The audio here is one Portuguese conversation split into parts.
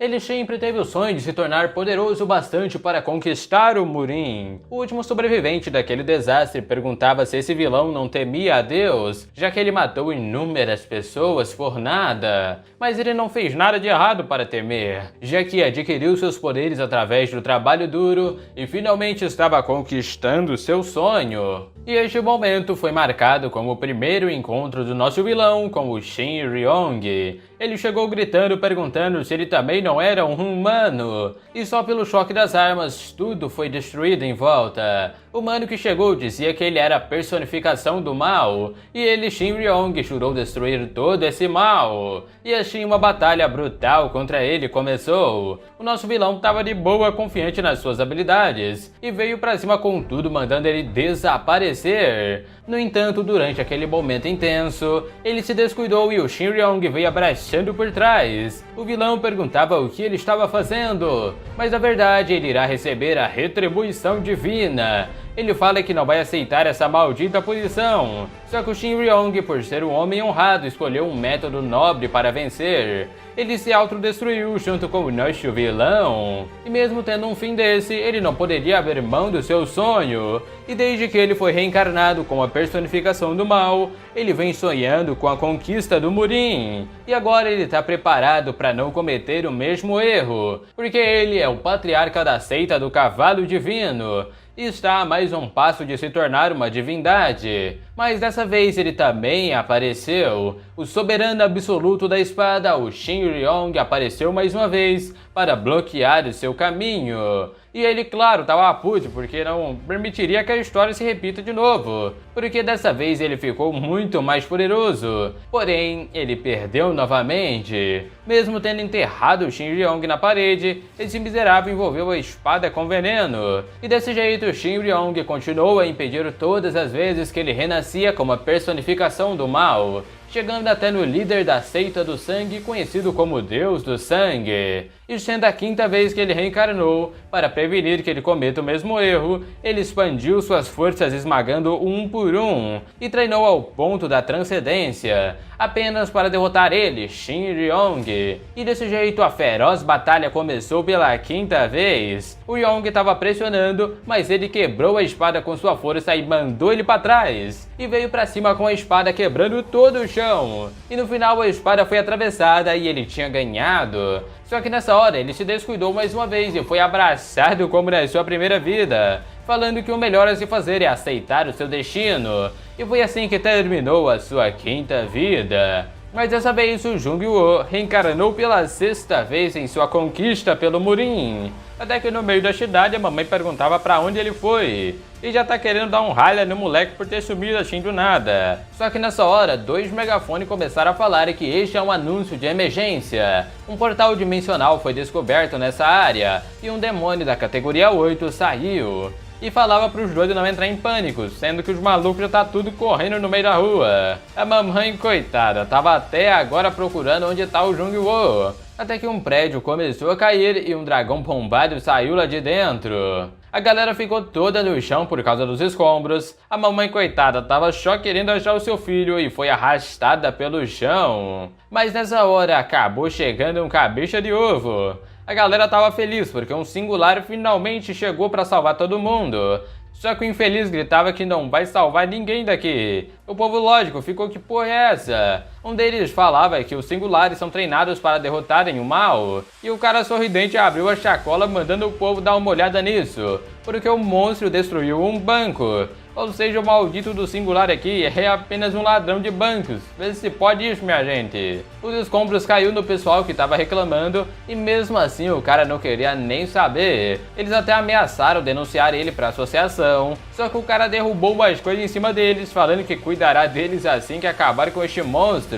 Ele sempre teve o sonho de se tornar poderoso bastante para conquistar o Murin. O último sobrevivente daquele desastre perguntava se esse vilão não temia a Deus, já que ele matou inúmeras pessoas por nada. Mas ele não fez nada de errado para temer, já que adquiriu seus poderes através do trabalho duro e finalmente estava conquistando seu sonho. E este momento foi marcado como o primeiro encontro do nosso vilão com o Shin Ryong. Ele chegou gritando, perguntando se ele também não era um humano. E só pelo choque das armas, tudo foi destruído em volta. O mano que chegou dizia que ele era a personificação do mal, e ele, Shin Ryong, jurou destruir todo esse mal. E assim uma batalha brutal contra ele começou. O nosso vilão estava de boa, confiante nas suas habilidades, e veio pra cima com tudo, mandando ele desaparecer. No entanto, durante aquele momento intenso, ele se descuidou e o Shin Ryong veio abraçando por trás. O vilão perguntava o que ele estava fazendo, mas na verdade ele irá receber a retribuição divina. Ele fala que não vai aceitar essa maldita posição. Só que o Shin Ryong, por ser um homem honrado, escolheu um método nobre para vencer. Ele se autodestruiu junto com o nosso vilão. E mesmo tendo um fim desse, ele não poderia abrir mão do seu sonho. E desde que ele foi reencarnado como a personificação do mal, ele vem sonhando com a conquista do Murin. E agora ele está preparado para não cometer o mesmo erro, porque ele é o patriarca da seita do Cavalo Divino e está a mais um passo de se tornar uma divindade. Mas dessa vez ele também apareceu. O soberano absoluto da espada, o Shin Ryong, apareceu mais uma vez para bloquear o seu caminho. E ele, claro, estava puto porque não permitiria que a história se repita de novo, porque dessa vez ele ficou muito mais poderoso. Porém, ele perdeu novamente. Mesmo tendo enterrado o Shin Ryong na parede, esse miserável envolveu a espada com veneno. E desse jeito, o Shin Ryong continuou a impedir todas as vezes que ele renascia como a personificação do mal, chegando até no líder da seita do sangue, conhecido como Deus do Sangue. E sendo a quinta vez que ele reencarnou, para prevenir que ele cometa o mesmo erro, ele expandiu suas forças esmagando um por um, e treinou ao ponto da transcendência, apenas para derrotar ele, Shin Ryong. E desse jeito a feroz batalha começou pela quinta vez. O Ryong estava pressionando, mas ele quebrou a espada com sua força e mandou ele para trás, e veio para cima com a espada quebrando todo o chão. E no final a espada foi atravessada e ele tinha ganhado. Só que nessa hora ele se descuidou mais uma vez e foi abraçado como na sua primeira vida, falando que o melhor a se fazer é aceitar o seu destino. E foi assim que terminou a sua quinta vida. Mas dessa vez o Jung-Woo reencarnou pela sexta vez em sua conquista pelo Murin. Até que no meio da cidade a mamãe perguntava pra onde ele foi, e já tá querendo dar um ralha no moleque por ter sumido assim do nada. Só que nessa hora, 2 megafones começaram a falar que este é um anúncio de emergência. Um portal dimensional foi descoberto nessa área, e um demônio da categoria 8 saiu. E falava pros doidos não entrar em pânico, sendo que os malucos já tá tudo correndo no meio da rua. A mamãe, coitada, tava até agora procurando onde tá o Jung-Woo. Até que um prédio começou a cair e um dragão bombado saiu lá de dentro. A galera ficou toda no chão por causa dos escombros. A mamãe, coitada, tava só querendo achar o seu filho e foi arrastada pelo chão. Mas nessa hora acabou chegando um cabeça de ovo. A galera tava feliz porque um singular finalmente chegou para salvar todo mundo. Só que o infeliz gritava que não vai salvar ninguém daqui. O povo, lógico, ficou que porra é essa? Um deles falava que os singulares são treinados para derrotarem o mal. E o cara sorridente abriu a sacola mandando o povo dar uma olhada nisso, porque o monstro destruiu um banco. Ou seja, o maldito do singular aqui é apenas um ladrão de bancos. Vê se pode isso, minha gente. Os escombros caiu no pessoal que tava reclamando e mesmo assim o cara não queria nem saber. Eles até ameaçaram denunciar ele pra associação, só que o cara derrubou umas coisas em cima deles, falando que cuidará deles assim que acabar com este monstro.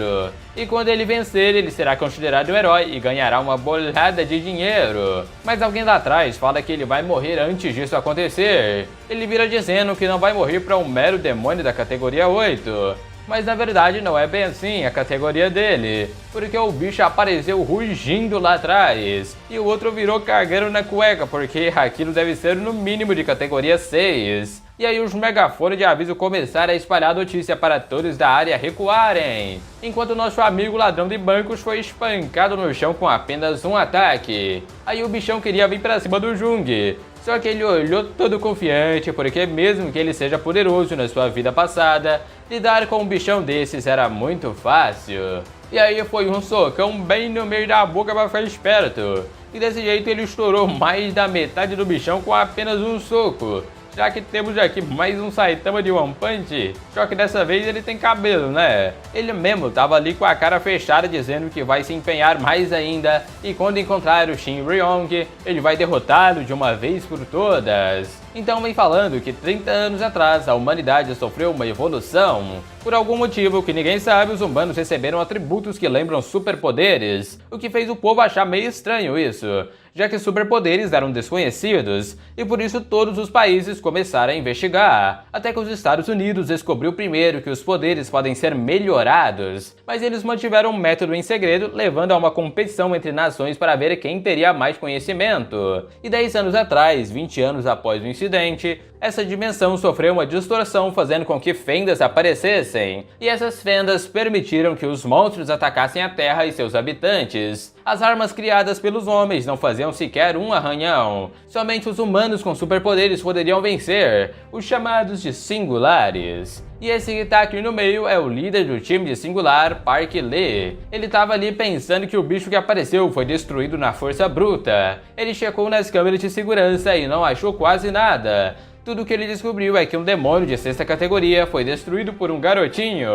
E quando ele vencer, ele será considerado um herói e ganhará uma bolada de dinheiro. Mas alguém lá atrás fala que ele vai morrer antes disso acontecer. Ele vira dizendo que não vai morrer para um mero demônio da categoria 8. Mas na verdade não é bem assim a categoria dele, porque o bicho apareceu rugindo lá atrás, e o outro virou cargueiro na cueca, porque aquilo deve ser no mínimo de categoria 6. E aí os megafones de aviso começaram a espalhar a notícia para todos da área recuarem, enquanto nosso amigo ladrão de bancos foi espancado no chão com apenas um ataque. Aí o bichão queria vir para cima do Jung, só que ele olhou todo confiante, porque mesmo que ele seja poderoso na sua vida passada, lidar com um bichão desses era muito fácil. E aí foi um socão bem no meio da boca para ficar esperto. E desse jeito ele estourou mais da metade do bichão com apenas um soco. Já que temos aqui mais um Saitama de One Punch, só que dessa vez ele tem cabelo, né? Ele mesmo tava ali com a cara fechada dizendo que vai se empenhar mais ainda e quando encontrar o Shinryong, ele vai derrotá-lo de uma vez por todas. Então vem falando que 30 anos atrás a humanidade sofreu uma evolução. Por algum motivo que ninguém sabe, os humanos receberam atributos que lembram superpoderes, o que fez o povo achar meio estranho isso, já que superpoderes eram desconhecidos, e por isso todos os países começaram a investigar, até que os Estados Unidos descobriu primeiro que os poderes podem ser melhorados, mas eles mantiveram um método em segredo, levando a uma competição entre nações para ver quem teria mais conhecimento. E 10 anos atrás, 20 anos após o incidente, essa dimensão sofreu uma distorção, fazendo com que fendas aparecessem, e essas fendas permitiram que os monstros atacassem a Terra e seus habitantes. As armas criadas pelos homens não faziam sequer um arranhão. Somente os humanos com superpoderes poderiam vencer, os chamados de singulares. E esse que tá aqui no meio é o líder do time de singular, Park Lee. Ele tava ali pensando que o bicho que apareceu foi destruído na força bruta. Ele checou nas câmeras de segurança e não achou quase nada. Tudo que ele descobriu é que um demônio de 6ª categoria foi destruído por um garotinho.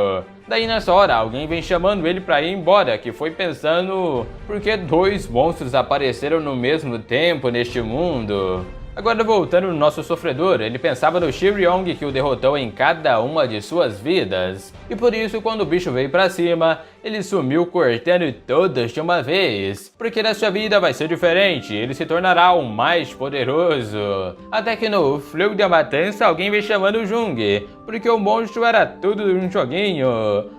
Daí nessa hora, alguém vem chamando ele pra ir embora, que foi pensando por que 2 monstros apareceram no mesmo tempo neste mundo. Agora voltando no nosso sofredor, ele pensava no Shinryong que o derrotou em cada uma de suas vidas. E por isso, quando o bicho veio pra cima, ele sumiu cortando todas de uma vez. Porque na sua vida vai ser diferente, ele se tornará o mais poderoso. Até que no Flow da Matança, alguém veio chamando o Jung, porque o monstro era tudo um joguinho.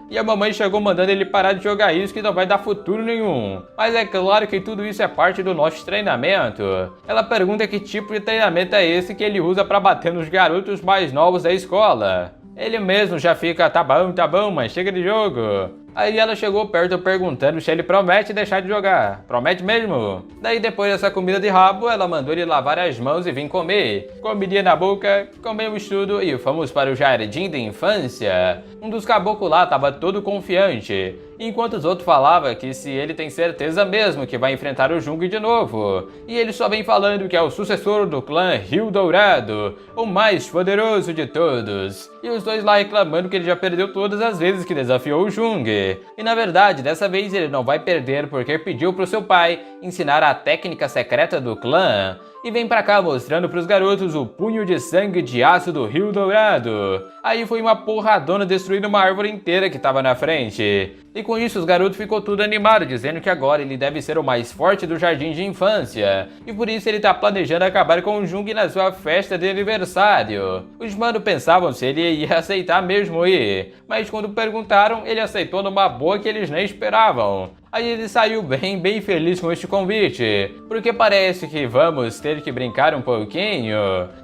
E a mamãe chegou mandando ele parar de jogar isso que não vai dar futuro nenhum. Mas é claro que tudo isso é parte do nosso treinamento. Ela pergunta que tipo de treinamento é esse que ele usa para bater nos garotos mais novos da escola. Ele mesmo já fica, tá bom, mas chega de jogo. Aí ela chegou perto perguntando se ele promete deixar de jogar. Promete mesmo? Daí depois dessa comida de rabo, ela mandou ele lavar as mãos e vir comer. Comidinha na boca, comemos tudo e fomos para o jardim de infância. Um dos caboclos lá tava todo confiante, enquanto os outros falavam que se ele tem certeza mesmo que vai enfrentar o Jung de novo. E ele só vem falando que é o sucessor do clã Rio Dourado, o mais poderoso de todos. E os dois lá reclamando que ele já perdeu todas as vezes que desafiou o Jung. E na verdade, dessa vez ele não vai perder porque pediu pro seu pai ensinar a técnica secreta do clã. E vem pra cá mostrando pros garotos o punho de sangue de aço do Rio Dourado. Aí foi uma porradona destruindo uma árvore inteira que tava na frente. E com isso os garotos ficou tudo animado, dizendo que agora ele deve ser o mais forte do jardim de infância. E por isso ele tá planejando acabar com o Jung na sua festa de aniversário. Os manos pensavam se ele ia aceitar mesmo ir, mas quando perguntaram, ele aceitou numa boa que eles nem esperavam. Aí ele saiu bem feliz com este convite, porque parece que vamos ter que brincar um pouquinho.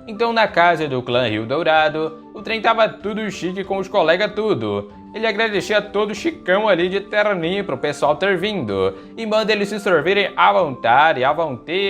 Então na casa do clã Rio Dourado, o trem tava tudo chique com os colegas tudo. Ele agradecia a todo chicão ali de terninho pro pessoal ter vindo, e manda eles se servirem à vontade,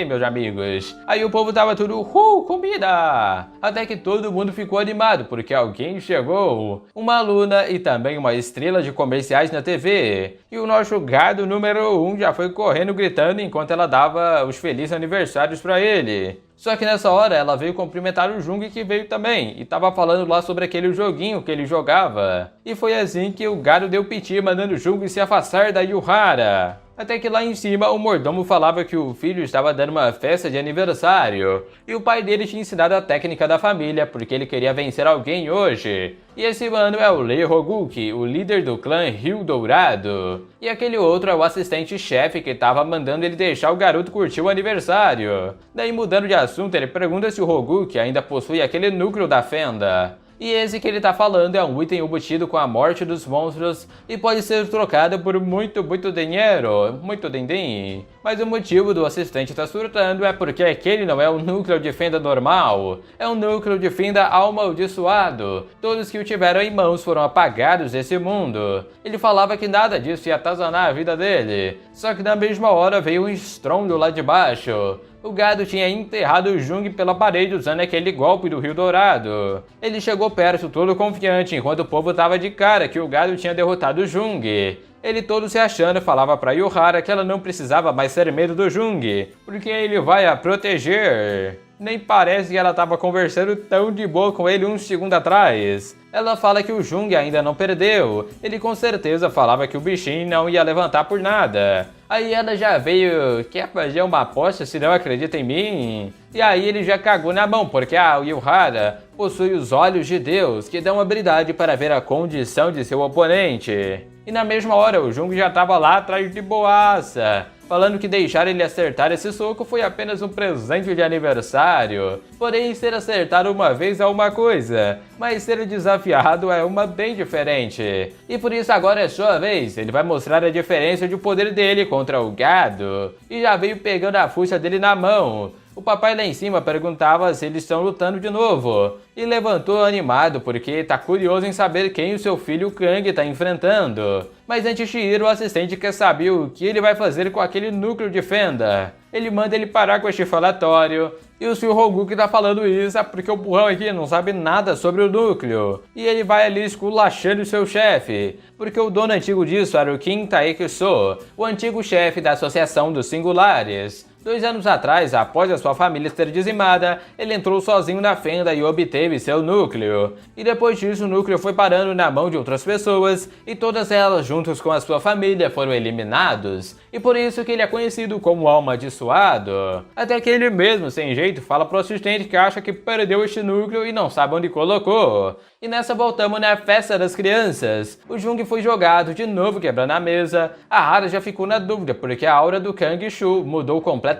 meus amigos. Aí o povo tava tudo, comida! Até que todo mundo ficou animado, porque alguém chegou. Uma aluna e também uma estrela de comerciais na TV. E o nosso gado número 1 já foi correndo gritando enquanto ela dava os felizes aniversários pra ele. Só que nessa hora ela veio cumprimentar o Jung, que veio também, e tava falando lá sobre aquele joguinho que ele jogava. E foi assim que o gado deu piti, mandando o Jung se afastar da Yuhara. Até que lá em cima o mordomo falava que o filho estava dando uma festa de aniversário e o pai dele tinha ensinado a técnica da família porque ele queria vencer alguém hoje. E esse mano é o Lee Roguki, o líder do clã Rio Dourado. E aquele outro é o assistente-chefe que estava mandando ele deixar o garoto curtir o aniversário. Daí mudando de assunto, ele pergunta se o Roguki ainda possui aquele núcleo da fenda. E esse que ele tá falando é um item embutido com a morte dos monstros e pode ser trocado por muito dinheiro, muito din-din. Mas o motivo do assistente estar surtando é porque aquele não é um núcleo de fenda normal, é um núcleo de fenda amaldiçoado. Todos que o tiveram em mãos foram apagados desse mundo. Ele falava que nada disso ia atazanar a vida dele, só que na mesma hora veio um estrondo lá de baixo. O gado tinha enterrado o Jung pela parede usando aquele golpe do Rio Dourado. Ele chegou perto todo confiante, enquanto o povo tava de cara que o gado tinha derrotado o Jung. Ele todo se achando falava pra Yuhara que ela não precisava mais ter medo do Jung, porque ele vai a proteger. Nem parece que ela estava conversando tão de boa com ele um segundo atrás. Ela fala que o Jung ainda não perdeu. Ele com certeza falava que o bichinho não ia levantar por nada. Aí ela já veio, quer fazer uma aposta se não acredita em mim? E aí ele já cagou na mão, porque a Yuhara possui os olhos de Deus, que dão habilidade para ver a condição de seu oponente. E na mesma hora o Jung já estava lá atrás de boaça, falando que deixar ele acertar esse soco foi apenas um presente de aniversário. Porém, ser acertado uma vez é uma coisa, mas ser desafiado é uma bem diferente. E por isso agora é sua vez, ele vai mostrar a diferença de poder dele contra o gado. E já veio pegando a fuça dele na mão. O papai lá em cima perguntava se eles estão lutando de novo, e levantou animado porque tá curioso em saber quem o seu filho Kang tá enfrentando. Mas antes de ir, o assistente quer saber o que ele vai fazer com aquele núcleo de fenda. Ele manda ele parar com este falatório, e o Sr. Hoguki tá falando isso porque o burrão aqui não sabe nada sobre o núcleo. E ele vai ali esculachando o seu chefe, porque o dono antigo disso era o Kin Taeki-so, o antigo chefe da Associação dos Singulares. 2 anos atrás, após a sua família ser dizimada, ele entrou sozinho na fenda e obteve seu núcleo. E depois disso, o núcleo foi parando na mão de outras pessoas, e todas elas, juntos com a sua família, foram eliminados. E por isso que ele é conhecido como amaldiçoado. Até que ele mesmo, sem jeito, fala pro assistente que acha que perdeu este núcleo e não sabe onde colocou. E nessa voltamos na festa das crianças. O Jung foi jogado de novo quebrando a mesa. A Hara já ficou na dúvida porque a aura do Kang-Shu mudou completamente.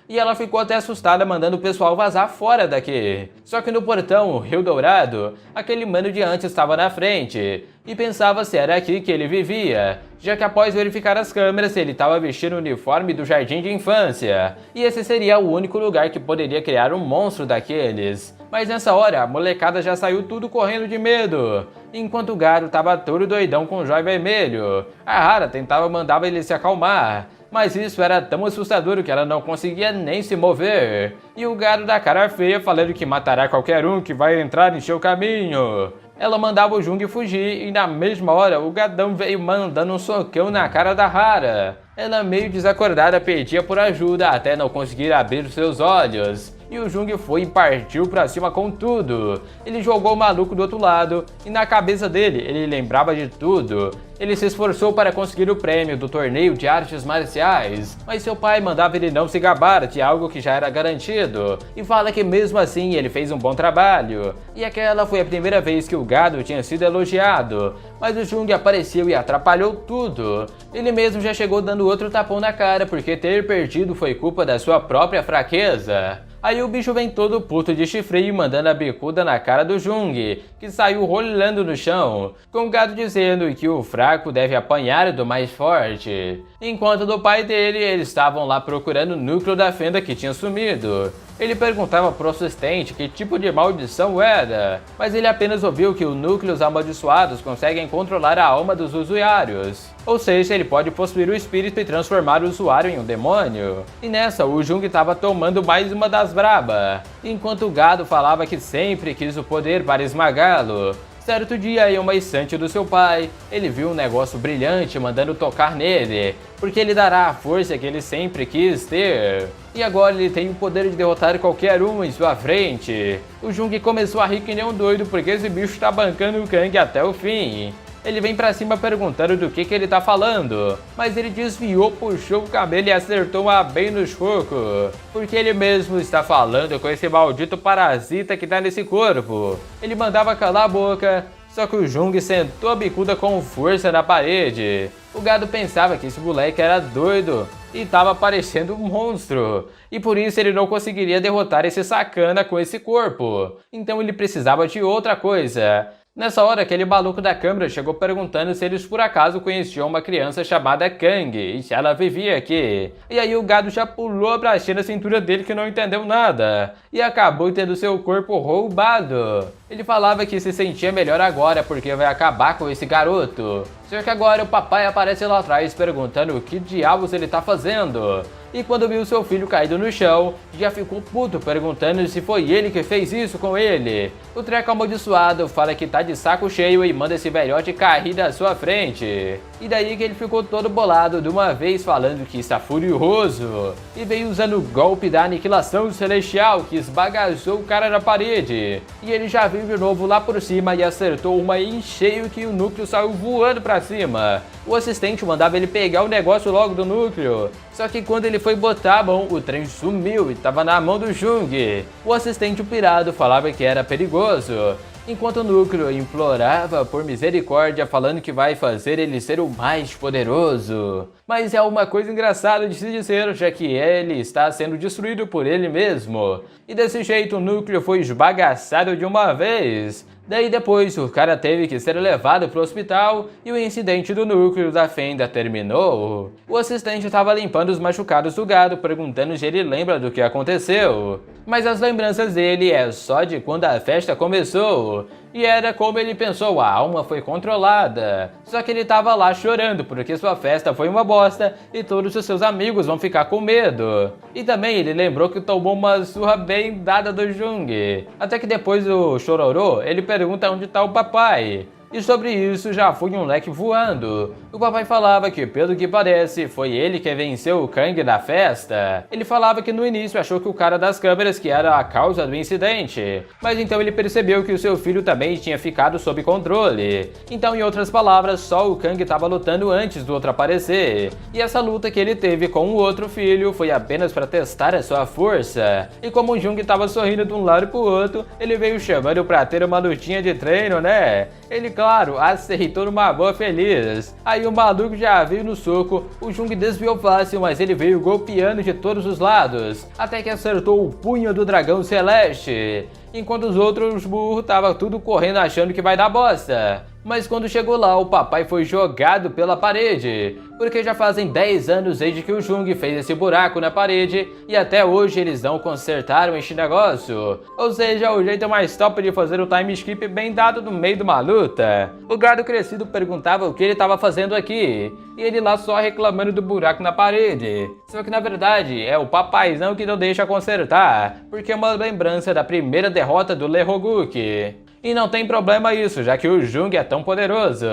E ela ficou até assustada mandando o pessoal vazar fora daqui. Só que no portão, o Rio Dourado, aquele mano de antes estava na frente. E pensava se era aqui que ele vivia, já que após verificar as câmeras ele estava vestindo o uniforme do jardim de infância, e esse seria o único lugar que poderia criar um monstro daqueles. Mas nessa hora, a molecada já saiu tudo correndo de medo, enquanto o gado estava todo doidão com o jóio vermelho. A Hara mandava ele se acalmar, mas isso era tão assustador que ela não conseguia nem se mover. E o gado da cara feia falando que matará qualquer um que vai entrar em seu caminho. Ela mandava o Jung fugir e na mesma hora o gadão veio mandando um socão na cara da Hara. Ela meio desacordada pedia por ajuda até não conseguir abrir os seus olhos. E o Jung foi e partiu pra cima com tudo. Ele jogou o maluco do outro lado e na cabeça dele ele lembrava de tudo. Ele se esforçou para conseguir o prêmio do torneio de artes marciais, mas seu pai mandava ele não se gabar de algo que já era garantido, e fala que mesmo assim ele fez um bom trabalho. E aquela foi a primeira vez que o gado tinha sido elogiado, mas o Jung apareceu e atrapalhou tudo. Ele mesmo já chegou dando outro tapão na cara porque ter perdido foi culpa da sua própria fraqueza. Aí o bicho vem todo puto de chifre mandando a bicuda na cara do Jung, que saiu rolando no chão, com o gado dizendo que o fraco deve apanhar do mais forte. Enquanto do pai dele, eles estavam lá procurando o núcleo da fenda que tinha sumido. Ele perguntava pro assistente que tipo de maldição era, mas ele apenas ouviu que os núcleos amaldiçoados conseguem controlar a alma dos usuários. Ou seja, ele pode possuir o espírito e transformar o usuário em um demônio. E nessa, o Jung estava tomando mais uma das braba, enquanto o gado falava que sempre quis o poder para esmagá-lo. Certo dia, em uma estante do seu pai, ele viu um negócio brilhante mandando tocar nele, porque ele dará a força que ele sempre quis ter. E agora ele tem o poder de derrotar qualquer um em sua frente. O Jung começou a rir que nem um doido porque esse bicho tá bancando o Kang até o fim. Ele vem pra cima perguntando do que ele tá falando, mas ele desviou, puxou o cabelo e acertou-a bem no choco, porque ele mesmo está falando com esse maldito parasita que tá nesse corpo. Ele mandava calar a boca, só que o Jung sentou a bicuda com força na parede. O gado pensava que esse moleque era doido e tava parecendo um monstro, e por isso ele não conseguiria derrotar esse sacana com esse corpo. Então ele precisava de outra coisa. Nessa hora, aquele maluco da câmera chegou perguntando se eles por acaso conheciam uma criança chamada Kang e se ela vivia aqui. E aí o gado já pulou a brachinha na cintura dele que não entendeu nada e acabou tendo seu corpo roubado. Ele falava que se sentia melhor agora porque vai acabar com esse garoto. Só que agora o papai aparece lá atrás perguntando o que diabos ele tá fazendo. E quando viu seu filho caído no chão, já ficou puto perguntando se foi ele que fez isso com ele. O treco amaldiçoado fala que tá de saco cheio e manda esse velhote cair da sua frente. E daí que ele ficou todo bolado de uma vez falando que está furioso. E veio usando o golpe da aniquilação celestial que esbagaçou o cara na parede. E ele já veio de novo lá por cima e acertou uma em cheio que o núcleo saiu voando pra cima. O assistente mandava ele pegar o negócio logo do núcleo. Só que quando ele foi botar a mão, o trem sumiu e tava na mão do Jung. O assistente pirado falava que era perigoso, enquanto o núcleo implorava por misericórdia, falando que vai fazer ele ser o mais poderoso. Mas é uma coisa engraçada de se dizer, já que ele está sendo destruído por ele mesmo. E desse jeito o núcleo foi esbagaçado de uma vez. Daí depois o cara teve que ser levado para o hospital e o incidente do núcleo da fenda terminou. O assistente estava limpando os machucados do gado, perguntando se ele lembra do que aconteceu. Mas as lembranças dele é só de quando a festa começou. E era como ele pensou, a alma foi controlada. Só que ele tava lá chorando porque sua festa foi uma bosta e todos os seus amigos vão ficar com medo. E também ele lembrou que tomou uma surra bem dada do Jung. Até que depois do chororô, ele pergunta onde tá o papai. E sobre isso já foi um leque voando. O papai falava que, pelo que parece, foi ele que venceu o Kang da festa. Ele falava que no início achou que o cara das câmeras que era a causa do incidente, mas então ele percebeu que o seu filho também tinha ficado sob controle. Então, em outras palavras, só o Kang estava lutando antes do outro aparecer. E essa luta que ele teve com o outro filho foi apenas para testar a sua força. E como o Jung estava sorrindo de um lado pro outro, ele veio chamando para ter uma lutinha de treino, né? Ele, claro, aceitou numa boa feliz. Aí o maluco já veio no soco, o Jung desviou fácil, mas ele veio golpeando de todos os lados, até que acertou o punho do dragão celeste. Enquanto os outros burros estavam tudo correndo achando que vai dar bosta. Mas quando chegou lá, o papai foi jogado pela parede, porque já fazem 10 anos desde que o Jung fez esse buraco na parede e até hoje eles não consertaram este negócio. Ou seja, o jeito mais top de fazer o time skip bem dado no meio de uma luta. O gado crescido perguntava o que ele estava fazendo aqui, e ele lá só reclamando do buraco na parede. Só que na verdade é o papaizão que não deixa consertar, porque é uma lembrança da primeira derrota do Leroguk. E não tem problema isso, já que o Jung é tão poderoso.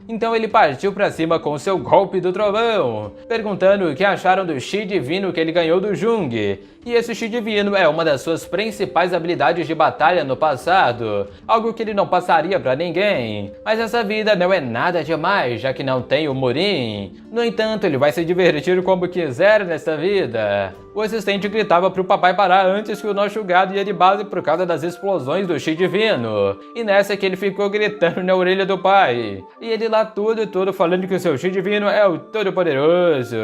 Então ele partiu pra cima com o seu golpe do trovão, perguntando o que acharam do Chi Divino que ele ganhou do Jung. E esse Chi Divino é uma das suas principais habilidades de batalha no passado, algo que ele não passaria pra ninguém. Mas essa vida não é nada demais, já que não tem o Murin. No entanto, ele vai se divertir como quiser nessa vida. O assistente gritava pro papai parar antes que o nosso gado ia de base por causa das explosões do Chi Divino. E nessa que ele ficou gritando na orelha do pai. E ele lá todo falando que o seu Chi Divino é o Todo-Poderoso.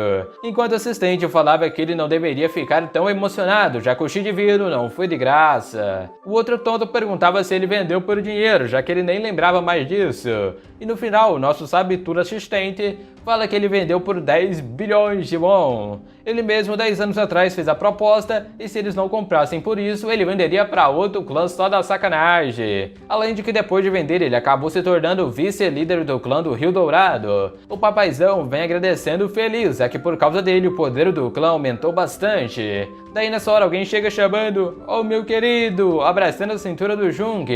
Enquanto o assistente falava que ele não deveria ficar tão emocionado, já que o Chi Divino não foi de graça. O outro tonto perguntava se ele vendeu por dinheiro, já que ele nem lembrava mais disso. E no final, o nosso sabe-tudo assistente fala que ele vendeu por 10 bilhões de won. Ele mesmo 10 anos atrás fez a proposta e se eles não comprassem por isso, ele venderia para outro clã só da sacanagem. Além de que depois de vender, ele acabou se tornando o vice-líder do clã do Rio Dourado. O papaizão vem agradecendo feliz, é que por causa dele o poder do clã aumentou bastante. Daí nessa hora alguém chega chamando, "Oh meu querido", abraçando a cintura do Jung.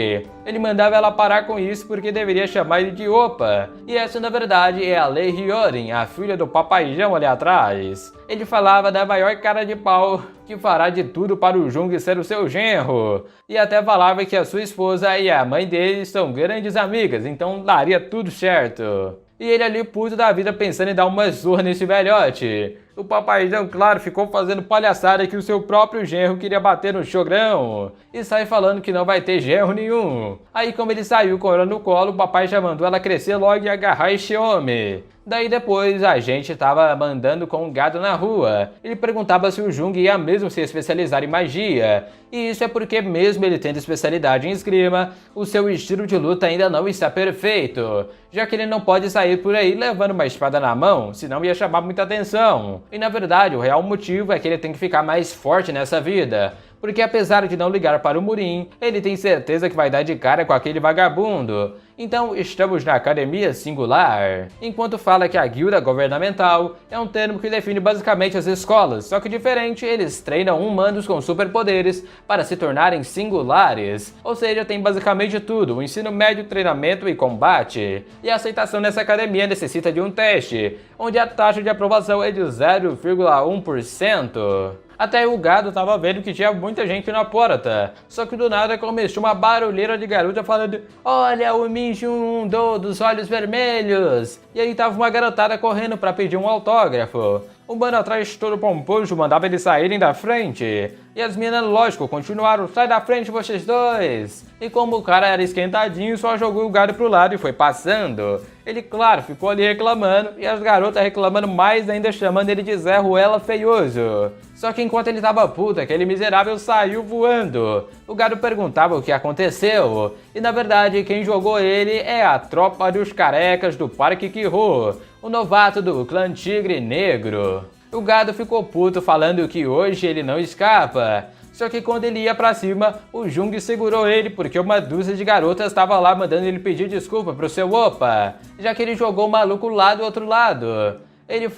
Ele mandava ela parar com isso porque deveria chamar ele de Opa. E essa na verdade é a Lei Hyorin, a filha do papaizão ali atrás. Ele falava da maior cara de pau que fará de tudo para o Jung ser o seu genro. E até falava que a sua esposa e a mãe dele são grandes amigas, então daria tudo certo. E ele ali puto da vida pensando em dar uma surra nesse velhote. O papaizão, claro, ficou fazendo palhaçada que o seu próprio genro queria bater no sogrão e sai falando que não vai ter genro nenhum. Aí, como ele saiu com ela no colo, o papai já mandou ela crescer logo e agarrar este homem. Daí depois a gente tava mandando com um gado na rua. Ele perguntava se o Jung ia mesmo se especializar em magia. E isso é porque mesmo ele tendo especialidade em esgrima, o seu estilo de luta ainda não está perfeito, já que ele não pode sair por aí levando uma espada na mão, senão ia chamar muita atenção. E na verdade o real motivo é que ele tem que ficar mais forte nessa vida, porque apesar de não ligar para o Murin, ele tem certeza que vai dar de cara com aquele vagabundo. Então estamos na Academia Singular. Enquanto fala que a guilda governamental é um termo que define basicamente as escolas, só que diferente, eles treinam humanos com superpoderes para se tornarem singulares. Ou seja, tem basicamente tudo, o ensino médio, treinamento e combate. E a aceitação nessa academia necessita de um teste, onde a taxa de aprovação é de 0,1%. Até o gado tava vendo que tinha muita gente na porta. Só que do nada começou uma barulheira de garota falando: "Olha o Minjundô dos olhos vermelhos!" E aí tava uma garotada correndo para pedir um autógrafo. O mano atrás todo pomposo mandava eles saírem da frente. E as meninas, lógico, continuaram: "Sai da frente vocês dois!" E como o cara era esquentadinho, só jogou o gado pro lado e foi passando. Ele, claro, ficou ali reclamando, e as garotas reclamando mais ainda, chamando ele de Zé Ruela feioso. Só que enquanto ele tava puto, aquele miserável saiu voando. O gado perguntava o que aconteceu, e na verdade quem jogou ele é a tropa dos carecas do Parque Kiro, o novato do clã Tigre Negro. O gado ficou puto falando que hoje ele não escapa. Só que quando ele ia pra cima, o Jung segurou ele porque uma dúzia de garotas estava lá mandando ele pedir desculpa pro seu opa, já que ele jogou o maluco lá do outro lado. Ele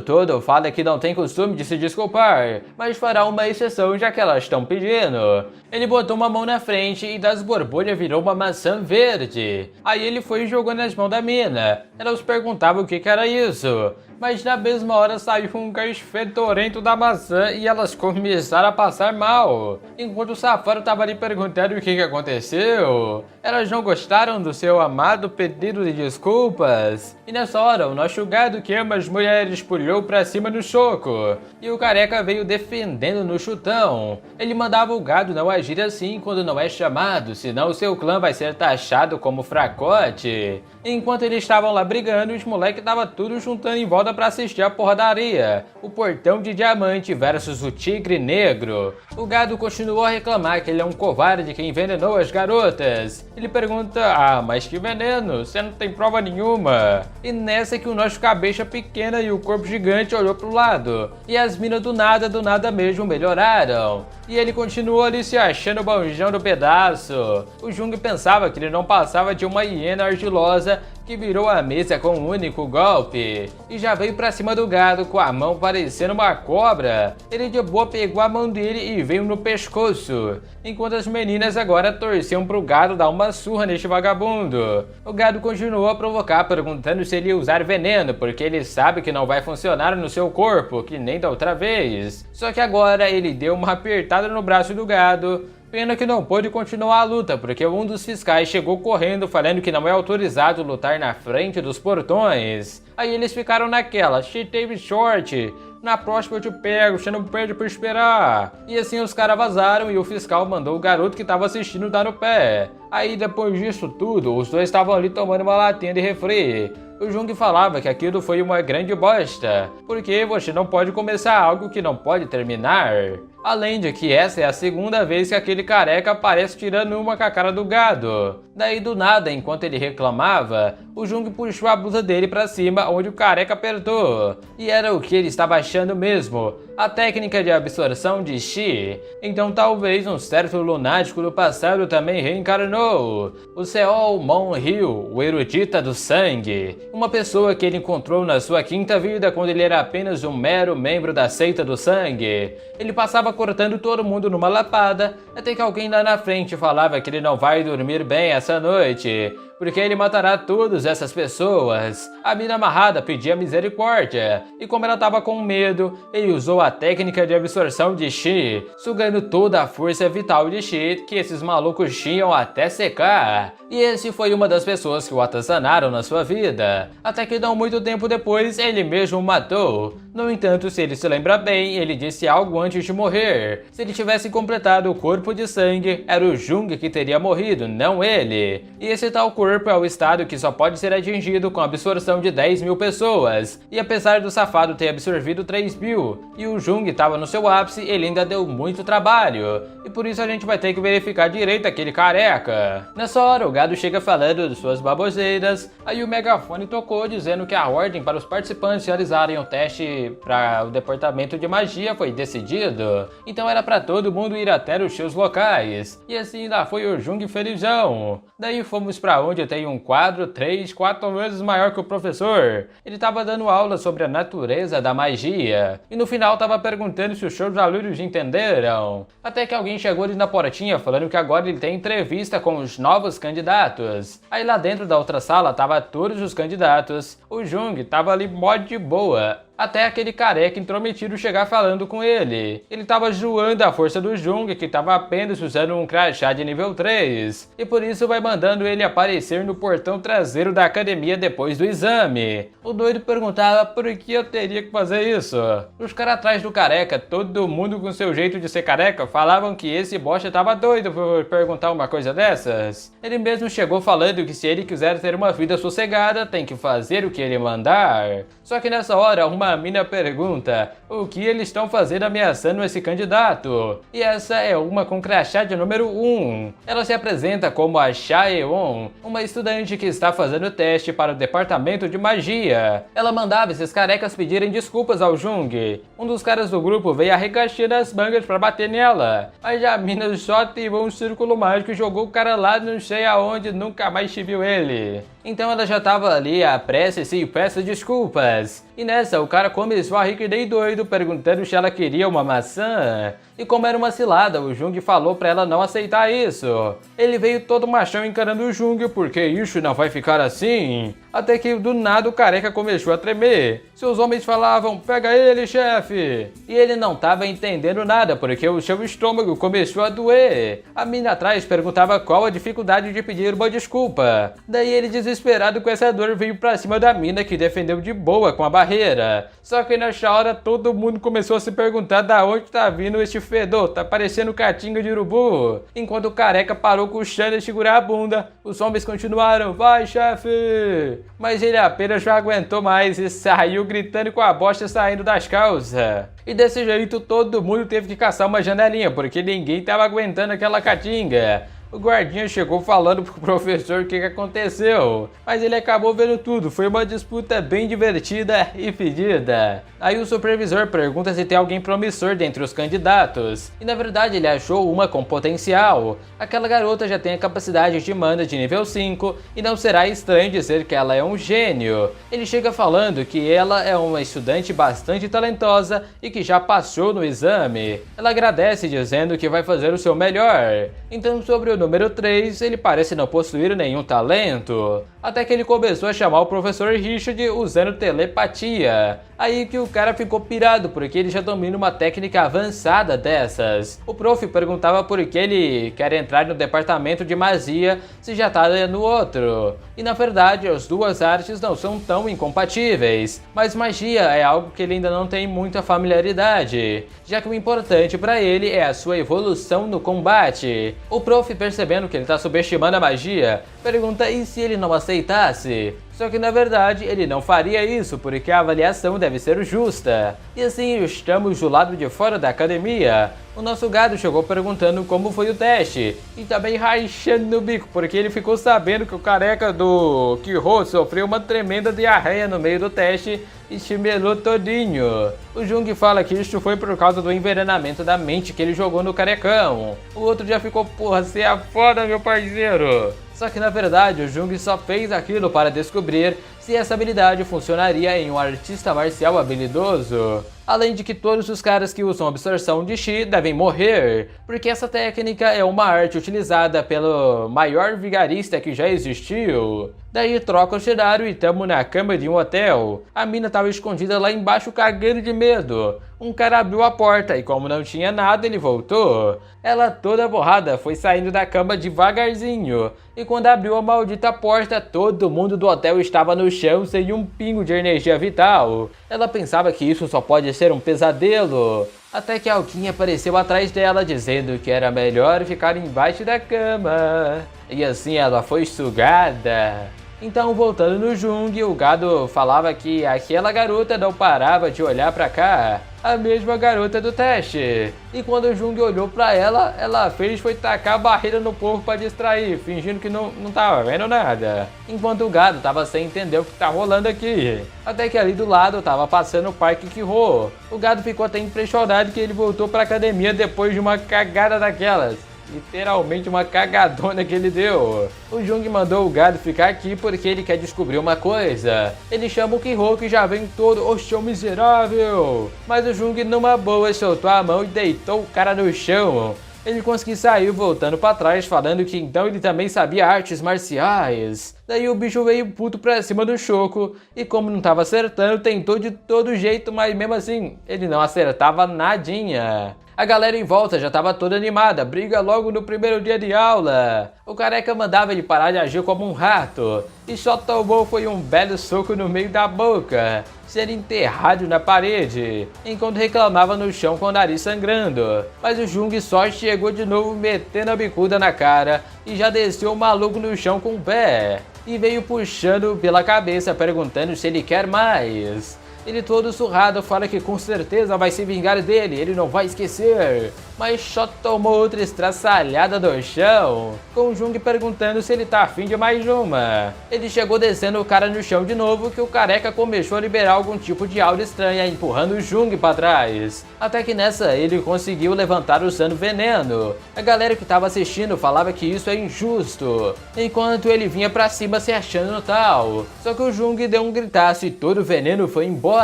todo fala que não tem costume de se desculpar, mas fará uma exceção já que elas estão pedindo. Ele botou uma mão na frente e das borbolhas virou uma maçã verde. Aí ele foi e jogou nas mãos da mina. Elas perguntavam o que era isso, mas na mesma hora saiu um gás fedorento da maçã e elas começaram a passar mal. Enquanto o safado tava ali perguntando o que aconteceu, elas não gostaram do seu amado pedido de desculpas. E nessa hora, o nosso gado que ama as mulheres pulou pra cima no soco, e o careca veio defendendo no chutão. Ele mandava o gado não agir assim quando não é chamado, senão o seu clã vai ser taxado como fracote. Enquanto eles estavam lá brigando, os moleques estavam tudo juntando em volta pra assistir a porradaria. O Portão de Diamante versus o Tigre Negro. O gado continuou a reclamar que ele é um covarde que envenenou as garotas. Ele pergunta: "Ah, mas que veneno? Você não tem prova nenhuma." E nessa que o nosso cabeça pequena e o corpo gigante olhou pro lado. E as minas do nada mesmo melhoraram. E ele continuou ali se achando o bonjão do pedaço. O Jung pensava que ele não passava de uma hiena argilosa que virou a mesa com um único golpe. E já veio pra cima do gado com a mão parecendo uma cobra. Ele de boa pegou a mão dele e veio no pescoço. Enquanto as meninas agora torciam pro gado dar uma surra neste vagabundo. O gado continuou a provocar, perguntando se ele ia usar veneno, porque ele sabe que não vai funcionar no seu corpo, que nem da outra vez. Só que agora ele deu uma apertada no braço do gado. Pena que não pôde continuar a luta, porque um dos fiscais chegou correndo falando que não é autorizado lutar na frente dos portões. Aí eles ficaram naquela: "She teve short, na próxima eu te pego, você não perde por esperar." E assim os caras vazaram e o fiscal mandou o garoto que tava assistindo dar no pé. Aí depois disso tudo, os dois estavam ali tomando uma latinha de refri. O Jung falava que aquilo foi uma grande bosta, porque você não pode começar algo que não pode terminar. Além de que essa é a segunda vez que aquele careca aparece tirando uma com a cara do gado. Daí do nada, enquanto ele reclamava, o Jung puxou a blusa dele pra cima onde o careca apertou. E era o que ele estava achando mesmo: a técnica de absorção de Chi. Então talvez um certo lunático do passado também reencarnou. O Seol Mon Ryu, o erudita do sangue. Uma pessoa que ele encontrou na sua quinta vida quando ele era apenas um mero membro da seita do sangue. Ele passava cortando todo mundo numa lapada, até que alguém lá na frente falava que ele não vai dormir bem essa noite, porque ele matará todas essas pessoas. A mina amarrada pedia misericórdia, e como ela estava com medo, ele usou a técnica de absorção de Chi, sugando toda a força vital de Chi que esses malucos tinham até secar. E esse foi uma das pessoas que o atazanaram na sua vida, até que não muito tempo depois ele mesmo o matou. No entanto, se ele se lembra bem, ele disse algo antes de morrer. Se ele tivesse completado o corpo de sangue, era o Jung que teria morrido, não ele. E esse tal corpo é o estado que só pode ser atingido com a absorção de 10.000 pessoas. E apesar do safado ter absorvido 3.000, e o Jung estava no seu ápice, ele ainda deu muito trabalho. E por isso a gente vai ter que verificar direito aquele careca. Nessa hora, o gado chega falando de suas baboseiras, aí o megafone tocou dizendo que a ordem para os participantes realizarem o teste para o departamento de magia foi decidido, então era para todo mundo ir até os seus locais. E assim lá foi o Jung felizão. Daí fomos para onde tem um quadro 4 vezes maior que o professor. Ele estava dando aula sobre a natureza da magia, e no final estava perguntando se os seus alunos entenderam. Até que alguém chegou ali na portinha falando que agora ele tem entrevista com os novos candidatos. Aí lá dentro da outra sala tava todos os candidatos. O Jung tava ali mó de boa, até aquele careca intrometido chegar falando com ele. Ele tava zoando a força do Jung, que tava apenas usando um crachá de nível 3, e por isso vai mandando ele aparecer no portão traseiro da academia depois do exame. O doido perguntava por que eu teria que fazer isso. Os caras atrás do careca, todo mundo com seu jeito de ser careca, falavam que esse bosta tava doido por perguntar uma coisa dessas. Ele mesmo chegou falando que se ele quiser ter uma vida sossegada, tem que fazer o que ele mandar. Só que nessa hora, uma mina pergunta o que eles estão fazendo ameaçando esse candidato. E essa é uma com crachá de número 1. Ela se apresenta como a Chaeon, uma estudante que está fazendo teste para o departamento de magia. Ela mandava esses carecas pedirem desculpas ao Jung. Um dos caras do grupo veio arregaçando as mangas para bater nela. Aí a mina só ativou um círculo mágico e jogou o cara lá não sei aonde, nunca mais se viu ele. Então ela já tava ali a prece-se e peça desculpas. E nessa o cara começou a rir que nem doido, perguntando se ela queria uma maçã. E como era uma cilada, o Jung falou pra ela não aceitar isso. Ele veio todo machão encarando o Jung, porque isso não vai ficar assim. Até que do nada o careca começou a tremer. Seus homens falavam, pega ele, chefe. E ele não tava entendendo nada, porque o seu estômago começou a doer. A mina atrás perguntava qual a dificuldade de pedir uma desculpa. Daí ele, desesperado com essa dor, veio pra cima da mina, que defendeu de boa com a barreira. Só que nessa hora todo mundo começou a se perguntar da onde tá vindo este fedor, tá parecendo catinga de urubu. Enquanto o careca parou coxando e segurar a bunda, os homens continuaram, vai chefe! Mas ele apenas não aguentou mais e saiu gritando com a bosta saindo das calças. E desse jeito todo mundo teve que caçar uma janelinha, porque ninguém tava aguentando aquela catinga. O guardinha chegou falando pro professor o que aconteceu, mas ele acabou vendo tudo, foi uma disputa bem divertida e fedida. Aí o supervisor pergunta se tem alguém promissor dentre os candidatos, e na verdade ele achou uma com potencial. Aquela garota já tem a capacidade de mana de nível 5, e não será estranho dizer que ela é um gênio. Ele chega falando que ela é uma estudante bastante talentosa e que já passou no exame. Ela agradece dizendo que vai fazer o seu melhor. Então sobre o número 3, ele parece não possuir nenhum talento, até que ele começou a chamar o professor Richard usando telepatia. Aí que o cara ficou pirado, porque ele já domina uma técnica avançada dessas. O prof perguntava por que ele quer entrar no departamento de magia se já tá no outro. E na verdade as duas artes não são tão incompatíveis, mas magia é algo que ele ainda não tem muita familiaridade, já que o importante para ele é a sua evolução no combate. O prof, percebendo que ele tá subestimando a magia, pergunta e se ele não aceitasse. Só que na verdade ele não faria isso, porque a avaliação deve ser justa. E assim estamos do lado de fora da academia. O nosso gado chegou perguntando como foi o teste, e também rachando no bico, porque ele ficou sabendo que o careca do Kiro sofreu uma tremenda diarreia no meio do teste e se melou todinho. O Jung fala que isso foi por causa do envenenamento da mente que ele jogou no carecão. O outro já ficou, porra, você é foda, meu parceiro. Só que na verdade o Jung só fez aquilo para descobrir se essa habilidade funcionaria em um artista marcial habilidoso. Além de que todos os caras que usam absorção de Chi devem morrer, porque essa técnica é uma arte utilizada pelo maior vigarista que já existiu. Daí troca o cenário e tamo na cama de um hotel. A mina tava escondida lá embaixo cagando de medo. Um cara abriu a porta e como não tinha nada, ele voltou. Ela toda borrada foi saindo da cama devagarzinho. E quando abriu a maldita porta, todo mundo do hotel estava no chão sem um pingo de energia vital. Ela pensava que isso só pode ser um pesadelo. Até que alguém apareceu atrás dela dizendo que era melhor ficar embaixo da cama. E assim ela foi sugada. Então, voltando no Jung, o gado falava que aquela garota não parava de olhar pra cá, a mesma garota do teste. E quando o Jung olhou pra ela, ela fez foi tacar a barreira no porco pra distrair, fingindo que não tava vendo nada. Enquanto o gado tava sem entender o que tá rolando aqui. Até que ali do lado tava passando o Parque Kiro. O gado ficou até impressionado que ele voltou pra academia depois de uma cagada daquelas. Literalmente uma cagadona que ele deu. O Jung mandou o gado ficar aqui porque ele quer descobrir uma coisa. Ele chama o Kiro que já vem todo o chão miserável. Mas o Jung numa boa soltou a mão e deitou o cara no chão. Ele conseguiu sair voltando pra trás falando que então ele também sabia artes marciais. Daí o bicho veio puto pra cima do Choco e como não tava acertando tentou de todo jeito, mas mesmo assim ele não acertava nadinha. A galera em volta já tava toda animada, briga logo no primeiro dia de aula. O careca mandava ele parar de agir como um rato e só tomou foi um belo soco no meio da boca, sendo enterrado na parede, enquanto reclamava no chão com o nariz sangrando. Mas o Jung só chegou de novo metendo a bicuda na cara e já desceu o maluco no chão com o pé. E veio puxando pela cabeça perguntando se ele quer mais. Ele todo surrado fala que com certeza vai se vingar dele, ele não vai esquecer. Mas só tomou outra estraçalhada do chão, com o Jung perguntando se ele tá afim de mais uma. Ele chegou descendo o cara no chão de novo que o careca começou a liberar algum tipo de aura estranha, empurrando o Jung pra trás. Até que nessa ele conseguiu levantar usando veneno. A galera que tava assistindo falava que isso é injusto, enquanto ele vinha pra cima se achando tal. Só que o Jung deu um gritaço e todo o veneno foi embora.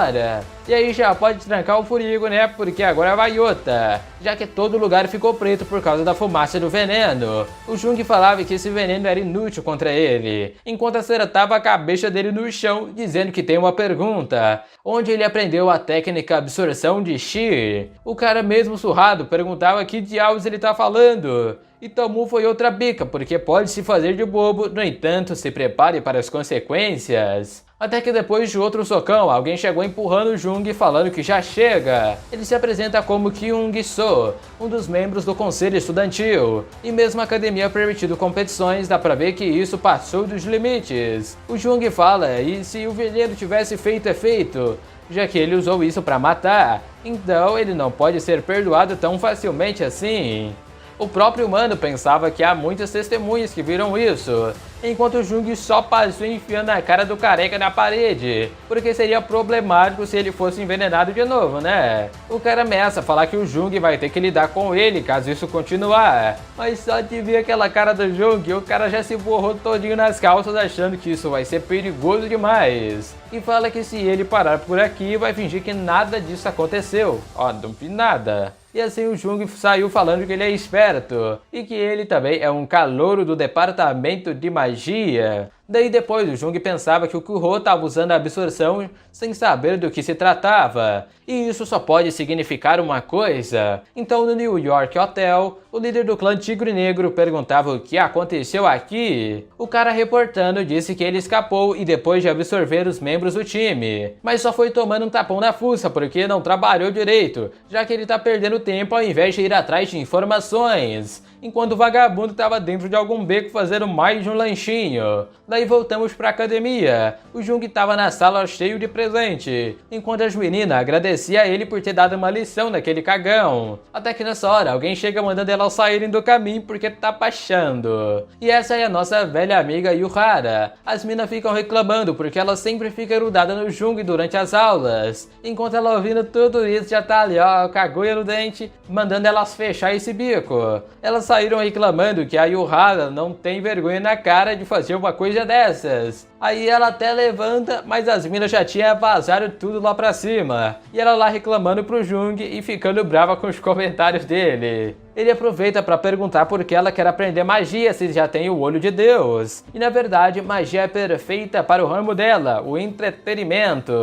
E aí já pode trancar o furigo, né? Porque agora vai outra. Já que todo lugar ficou preto por causa da fumaça do veneno. O Jung falava que esse veneno era inútil contra ele, enquanto acertava a cabeça dele no chão, dizendo que tem uma pergunta. Onde ele aprendeu a técnica absorção de Chi? O cara mesmo surrado perguntava que diabos ele tá falando. E Tomu foi outra bica, porque pode se fazer de bobo, no entanto, se prepare para as consequências. Até que depois de outro socão, alguém chegou empurrando o Jung falando que já chega. Ele se apresenta como Kyung-soo, um dos membros do conselho estudantil. E mesmo a academia permitindo competições, dá pra ver que isso passou dos limites. O Jung fala, e se o veneno tivesse feito efeito? Já que ele usou isso pra matar, então ele não pode ser perdoado tão facilmente assim. O próprio Mano pensava que há muitas testemunhas que viram isso, enquanto o Jung só passou enfiando a cara do careca na parede, porque seria problemático se ele fosse envenenado de novo, né? O cara ameaça falar que o Jung vai ter que lidar com ele caso isso continuar, mas só de ver aquela cara do Jung, o cara já se borrou todinho nas calças achando que isso vai ser perigoso demais. E fala que se ele parar por aqui, vai fingir que nada disso aconteceu. Ó, não vi nada. E assim o Jung saiu falando que ele é esperto e que ele também é um calouro do departamento de magia. Daí depois o Jung pensava que o Kuro estava usando a absorção sem saber do que se tratava. E isso só pode significar uma coisa. Então no New York Hotel, o líder do clã Tigre Negro perguntava o que aconteceu aqui. O cara reportando disse que ele escapou e depois de absorver os membros do time. Mas só foi tomando um tapão na fuça porque não trabalhou direito, já que ele tá perdendo tempo ao invés de ir atrás de informações. Enquanto o vagabundo estava dentro de algum beco fazendo mais de um lanchinho. Daí voltamos pra academia. O Jung estava na sala cheio de presente, enquanto as meninas agradeciam a ele por ter dado uma lição naquele cagão. Até que nessa hora, alguém chega mandando elas saírem do caminho porque tá pachando. E essa é a nossa velha amiga Yuhara. As minas ficam reclamando porque ela sempre fica grudada no Jung durante as aulas. Enquanto ela ouvindo tudo isso, já tá ali ó, cagulha no dente, mandando elas fechar esse bico. Elas saíram reclamando que a Yuhara não tem vergonha na cara de fazer uma coisa dessas. Aí ela até levanta, mas as minas já tinham vazado tudo lá pra cima. E ela lá reclamando pro Jung e ficando brava com os comentários dele. Ele aproveita para perguntar por que ela quer aprender magia se já tem o olho de Deus. E na verdade, magia é perfeita para o ramo dela, o entretenimento.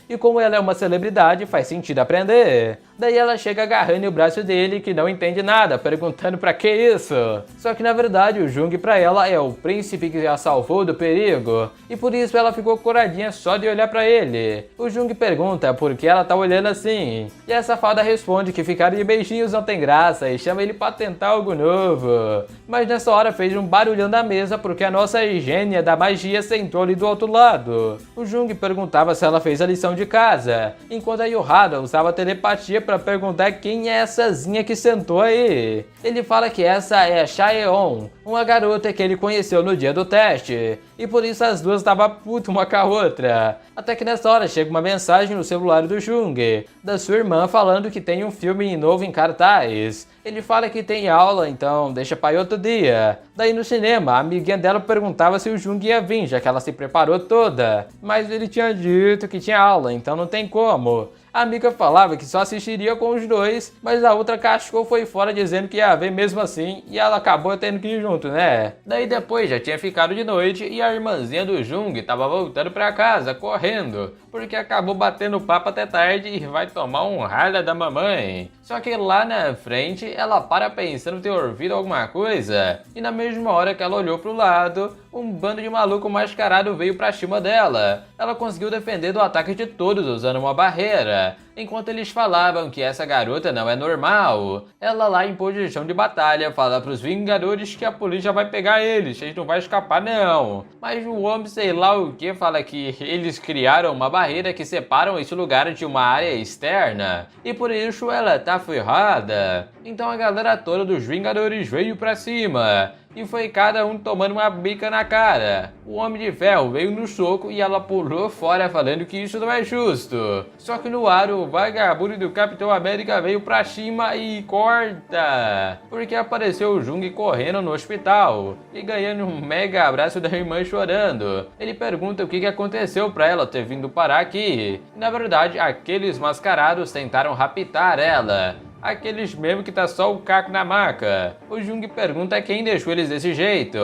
E como ela é uma celebridade, faz sentido aprender. Daí ela chega agarrando o braço dele, que não entende nada, perguntando pra que isso. Só que na verdade o Jung pra ela é o príncipe que a salvou do perigo. E por isso ela ficou coradinha só de olhar pra ele. O Jung pergunta por que ela tá olhando assim. E a safada responde que ficar de beijinhos não tem graça e chama ele pra tentar algo novo. Mas nessa hora fez um barulhão na mesa porque a nossa gênia da magia sentou ali do outro lado. O Jung perguntava se ela fez a lição de casa, enquanto a Yuhara usava telepatia para perguntar quem é essazinha que sentou aí. Ele fala que essa é a Chaeon, uma garota que ele conheceu no dia do teste, e por isso as duas estavam putas uma com a outra. Até que nessa hora chega uma mensagem no celular do Jung, da sua irmã, falando que tem um filme novo em cartaz. Ele fala que tem aula, então deixa pra ir outro dia. Daí no cinema, a amiguinha dela perguntava se o Jung ia vir, já que ela se preparou toda. Mas ele tinha dito que tinha aula, então não tem como. A amiga falava que só assistiria com os dois, mas a outra cascou foi fora dizendo que ia ver mesmo assim, e ela acabou tendo que ir junto, né? Daí depois já tinha ficado de noite e a irmãzinha do Jung tava voltando pra casa, correndo, porque acabou batendo papo até tarde e vai tomar um ralha da mamãe. Só que lá na frente, ela para pensando ter ouvido alguma coisa, e na mesma hora que ela olhou pro lado, um bando de maluco mascarado veio pra cima dela. Ela conseguiu defender do ataque de todos usando uma barreira, enquanto eles falavam que essa garota não é normal. Ela lá em posição de batalha fala pros Vingadores que a polícia vai pegar eles não vão escapar não. Mas o homem sei lá o que fala que eles criaram uma barreira que separam esse lugar de uma área externa, e por isso ela tá ferrada. Então a galera toda dos Vingadores veio pra cima, e foi cada um tomando uma bica na cara. O Homem de Ferro veio no soco e ela pulou fora falando que isso não é justo. Só que no ar o vagabundo do Capitão América veio pra cima e corta, porque apareceu o Jung correndo no hospital e ganhando um mega abraço da irmã chorando. Ele pergunta o que aconteceu pra ela ter vindo parar aqui. E, na verdade, aqueles mascarados tentaram raptar ela. Aqueles mesmo que tá só o caco na maca. O Jung pergunta quem deixou eles desse jeito.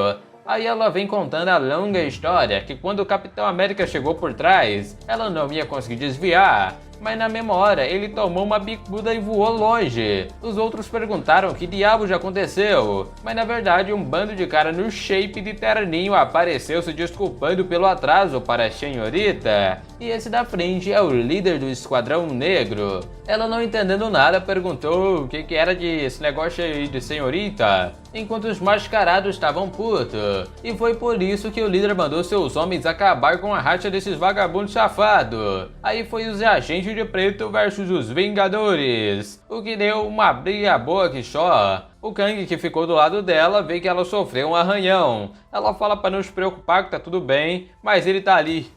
Aí ela vem contando a longa história que quando o Capitão América chegou por trás, ela não ia conseguir desviar. Mas na mesma hora, ele tomou uma bicuda e voou longe. Os outros perguntaram o que diabo já aconteceu. Mas na verdade, um bando de cara no shape de terninho apareceu se desculpando pelo atraso para a senhorita. E esse da frente é o líder do Esquadrão Negro. Ela, não entendendo nada, perguntou o que era esse negócio aí de senhorita, enquanto os mascarados estavam putos. E foi por isso que o líder mandou seus homens acabar com a racha desses vagabundos safados. Aí foi os agentes de preto versus os Vingadores, o que deu uma briga boa que só. O Kang, que ficou do lado dela, vê que ela sofreu um arranhão. Ela fala para não se preocupar que tá tudo bem, mas ele tá ali.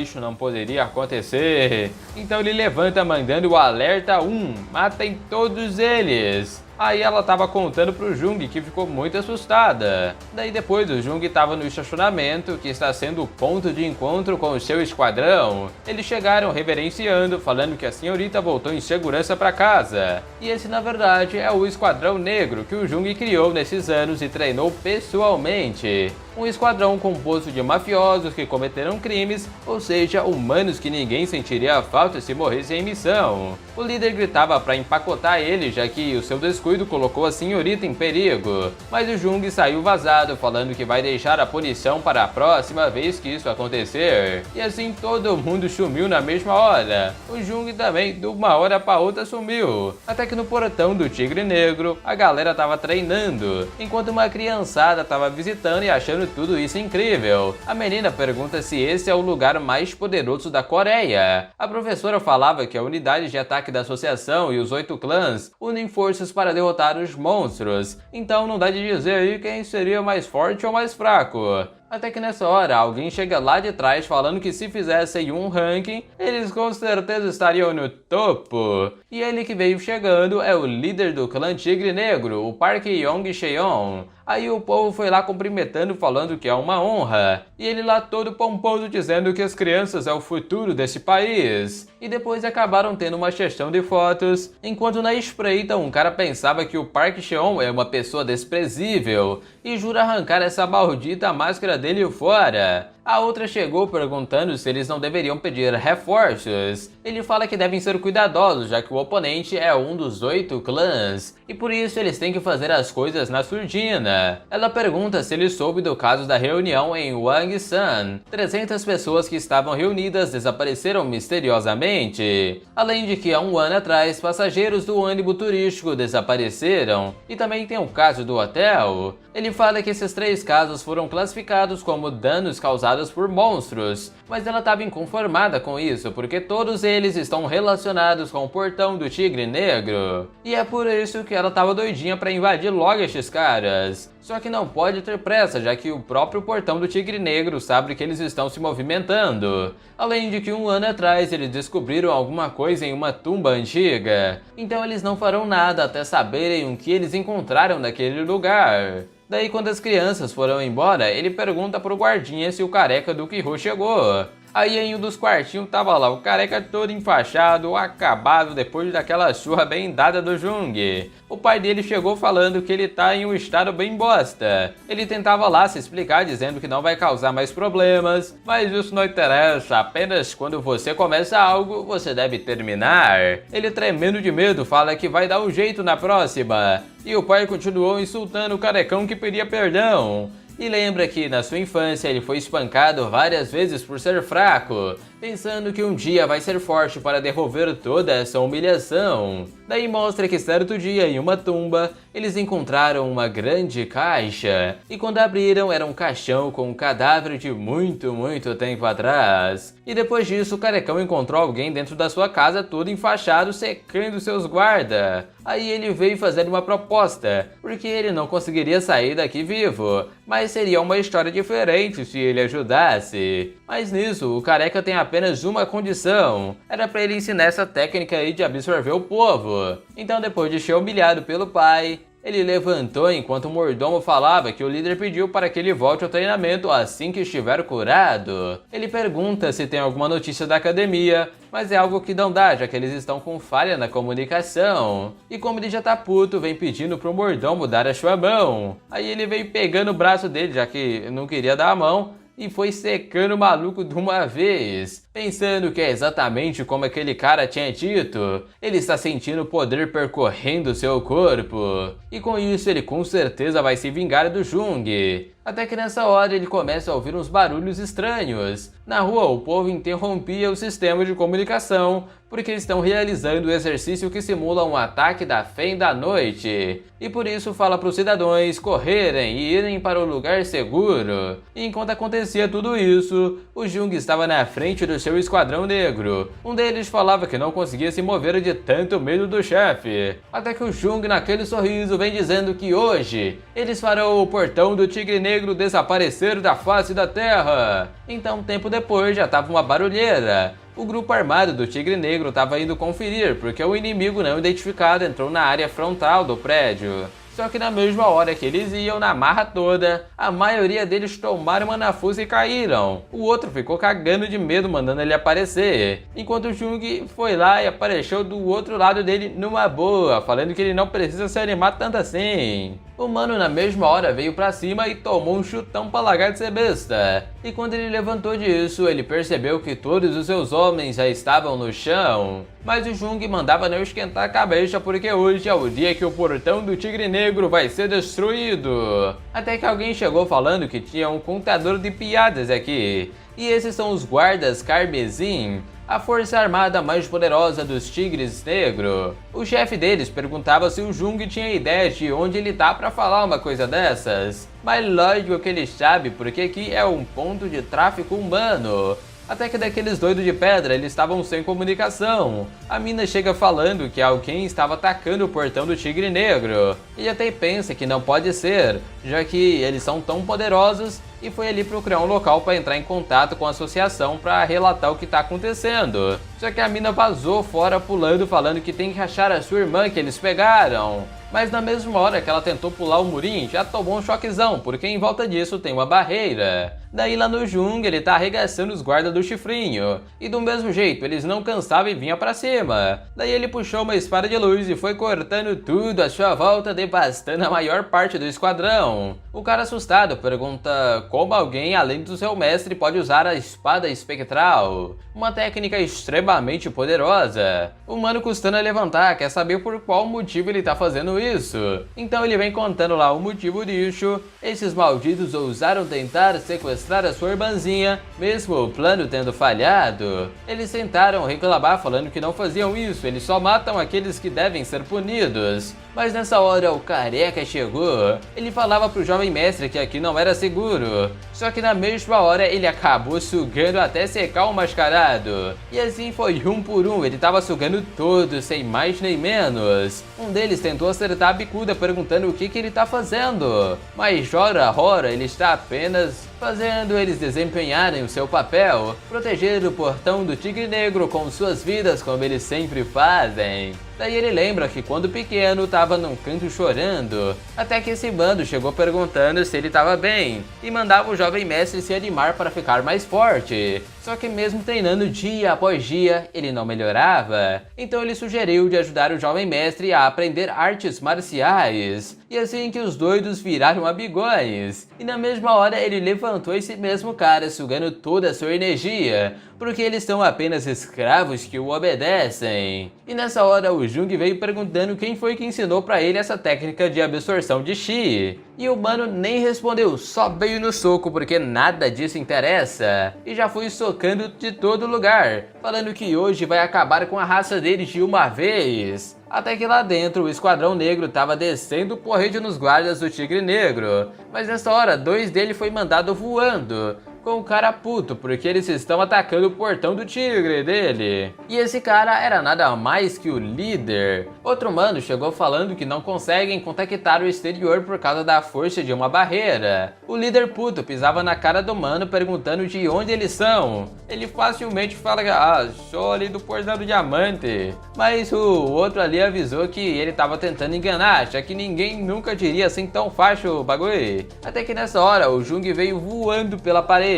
Isso não poderia acontecer. Então ele levanta mandando o alerta 1, matem todos eles. Aí ela tava contando pro Jung, que ficou muito assustada. Daí depois o Jung tava no estacionamento, que está sendo o ponto de encontro com o seu esquadrão. Eles chegaram reverenciando, falando que a senhorita voltou em segurança para casa. E esse na verdade é o Esquadrão Negro que o Jung criou nesses anos e treinou pessoalmente. Um esquadrão composto de mafiosos que cometeram crimes, ou seja, humanos que ninguém sentiria falta se morressem em missão. O líder gritava para empacotar ele, já que o seu descuido colocou a senhorita em perigo. Mas o Jung saiu vazado, falando que vai deixar a punição para a próxima vez que isso acontecer. E assim todo mundo sumiu na mesma hora. O Jung também, de uma hora para outra, sumiu. Até que no portão do Tigre Negro, a galera tava treinando, enquanto uma criançada tava visitando e achando tudo isso incrível. A menina pergunta se esse é o lugar mais poderoso da Coreia. A professora falava que a unidade de ataque da associação e os 8 clãs unem forças para derrotar os monstros. Então não dá de dizer aí quem seria mais forte ou mais fraco. Até que nessa hora, alguém chega lá de trás falando que se fizessem um ranking, eles com certeza estariam no topo. E ele que veio chegando é o líder do clã Tigre Negro, o Park Yong-cheon. Aí o povo foi lá cumprimentando, falando que é uma honra. E ele lá todo pomposo dizendo que as crianças é o futuro desse país. E depois acabaram tendo uma sessão de fotos, enquanto na espreita um cara pensava que o Park Cheon é uma pessoa desprezível e jura arrancar essa maldita máscara dele fora. A outra chegou perguntando se eles não deveriam pedir reforços. Ele fala que devem ser cuidadosos, já que o oponente é um dos 8 clãs, e por isso eles têm que fazer as coisas na surdina. Ela pergunta se ele soube do caso da reunião em Wangsan. 300 pessoas que estavam reunidas desapareceram misteriosamente. Além de que há um ano atrás, passageiros do ônibus turístico desapareceram. E também tem o caso do hotel. Ele fala que esses 3 casos foram classificados como danos causados por monstros, mas ela estava inconformada com isso, porque todos eles estão relacionados com o portão do Tigre Negro. E é por isso que ela estava doidinha para invadir logo estes caras. Só que não pode ter pressa, já que o próprio portão do Tigre Negro sabe que eles estão se movimentando. Além de que um ano atrás eles descobriram alguma coisa em uma tumba antiga. Então eles não farão nada até saberem o que eles encontraram naquele lugar. Daí quando as crianças foram embora, ele pergunta pro guardinha se o careca do Kihou chegou. Aí em um dos quartinhos tava lá o careca todo enfaixado, acabado depois daquela surra bem dada do Jung. O pai dele chegou falando que ele tá em um estado bem bosta. Ele tentava lá se explicar dizendo que não vai causar mais problemas, mas isso não interessa, apenas quando você começa algo, você deve terminar. Ele tremendo de medo fala que vai dar um jeito na próxima. E o pai continuou insultando o carecão que pedia perdão. E lembra que na sua infância ele foi espancado várias vezes por ser fraco, pensando que um dia vai ser forte para devolver toda essa humilhação. Daí mostra que certo dia em uma tumba, eles encontraram uma grande caixa, e quando abriram era um caixão com um cadáver de muito tempo atrás. E depois disso o carecão encontrou alguém dentro da sua casa todo enfaixado secando seus guarda. Aí ele veio fazer uma proposta, porque ele não conseguiria sair daqui vivo, mas seria uma história diferente se ele ajudasse. Mas nisso, o careca tem apenas uma condição, era pra ele ensinar essa técnica aí de absorver o povo. Então depois de ser humilhado pelo pai, ele levantou enquanto o mordomo falava que o líder pediu para que ele volte ao treinamento assim que estiver curado. Ele pergunta se tem alguma notícia da academia, mas é algo que não dá, já que eles estão com falha na comunicação. E como ele já tá puto, vem pedindo pro mordomo dar a sua mão. Aí ele veio pegando o braço dele, já que não queria dar a mão, e foi secando o maluco de uma vez, pensando que é exatamente como aquele cara tinha dito. Ele está sentindo o poder percorrendo seu corpo, e com isso ele com certeza vai se vingar do Jung. Até que nessa hora ele começa a ouvir uns barulhos estranhos. Na rua o povo interrompia o sistema de comunicação, porque estão realizando o exercício que simula um ataque da fé da noite. E por isso fala para os cidadãos correrem e irem para o lugar seguro. E enquanto acontecia tudo isso, o Jung estava na frente do seu esquadrão negro. Um deles falava que não conseguia se mover de tanto medo do chefe. Até que o Jung naquele sorriso vem dizendo que hoje eles farão o portão do Tigre Negro desaparecer da face da terra. Então tempo depois já tava uma barulheira. O grupo armado do Tigre Negro estava indo conferir, porque o inimigo não identificado entrou na área frontal do prédio. Só que na mesma hora que eles iam na marra toda, a maioria deles tomaram uma nafusa e caíram. O outro ficou cagando de medo, mandando ele aparecer. Enquanto o Jung foi lá e apareceu do outro lado dele numa boa, falando que ele não precisa se animar tanto assim. O mano na mesma hora veio pra cima e tomou um chutão pra largar de ser besta. E quando ele levantou disso, ele percebeu que todos os seus homens já estavam no chão. Mas o Jung mandava não esquentar a cabeça, porque hoje é o dia que o portão do Tigre Negro vai ser destruído. Até que alguém chegou falando que tinha um contador de piadas aqui. E esses são os guardas carmesim, a força armada mais poderosa dos Tigres Negro. O chefe deles perguntava se o Jung tinha ideia de onde ele tá pra falar uma coisa dessas. Mas lógico que ele sabe, porque aqui é um ponto de tráfico humano. Até que daqueles doidos de pedra, eles estavam sem comunicação. A mina chega falando que alguém estava atacando o portão do Tigre Negro. E até pensa que não pode ser, já que eles são tão poderosos e foi ali procurar um local para entrar em contato com a associação para relatar o que tá acontecendo. Só que a mina vazou fora pulando, falando que tem que achar a sua irmã que eles pegaram. Mas na mesma hora que ela tentou pular o murim, já tomou um choquezão, porque em volta disso tem uma barreira. Daí lá no Jung, ele tá arregaçando os guardas do chifrinho. E do mesmo jeito, eles não cansavam e vinha pra cima. Daí ele puxou uma espada de luz e foi cortando tudo à sua volta, devastando a maior parte do esquadrão. O cara assustado pergunta como alguém, além do seu mestre, pode usar a espada espectral. Uma técnica extremamente poderosa. O mano custando a levantar, quer saber por qual motivo ele tá fazendo isso. Então ele vem contando lá o motivo disso. Esses malditos ousaram tentar sequestrar a sua irmãzinha, mesmo o plano tendo falhado. Eles tentaram reclamar falando que não faziam isso, eles só matam aqueles que devem ser punidos. Mas nessa hora o careca chegou. Ele falava pro jovem mestre que aqui não era seguro. Só que na mesma hora ele acabou sugando até secar o mascarado. E assim foi um por um, ele tava sugando todos, sem mais nem menos. Um deles tentou acertar a bicuda perguntando o que ele tá fazendo. Mas ora, ele está apenas fazendo eles desempenharem o seu papel, proteger o portão do Tigre Negro com suas vidas como eles sempre fazem. Daí ele lembra que quando pequeno tava num canto chorando, até que esse bando chegou perguntando se ele tava bem, e mandava o jovem mestre se animar para ficar mais forte. Só que mesmo treinando dia após dia, ele não melhorava, então ele sugeriu de ajudar o jovem mestre a aprender artes marciais. E assim que os doidos viraram amigões, e na mesma hora ele levantou esse mesmo cara sugando toda a sua energia, porque eles são apenas escravos que o obedecem. E nessa hora o Jung veio perguntando quem foi que ensinou pra ele essa técnica de absorção de Chi. E o mano nem respondeu, só veio no soco porque nada disso interessa. E já foi socando de todo lugar, falando que hoje vai acabar com a raça deles de uma vez. Até que lá dentro o Esquadrão Negro tava descendo o porrete nos guardas do Tigre Negro. Mas nessa hora, 2 deles foi mandado voando, com o cara puto, porque eles estão atacando o portão do tigre dele. E esse cara era nada mais que o líder. Outro mano chegou falando que não conseguem contactar o exterior por causa da força de uma barreira. O líder puto pisava na cara do mano perguntando de onde eles são. Ele facilmente fala, sou ali do portão do diamante. Mas o outro ali avisou que ele tava tentando enganar, já que ninguém nunca diria assim tão fácil o bagulho. Até que nessa hora o Jung veio voando pela parede.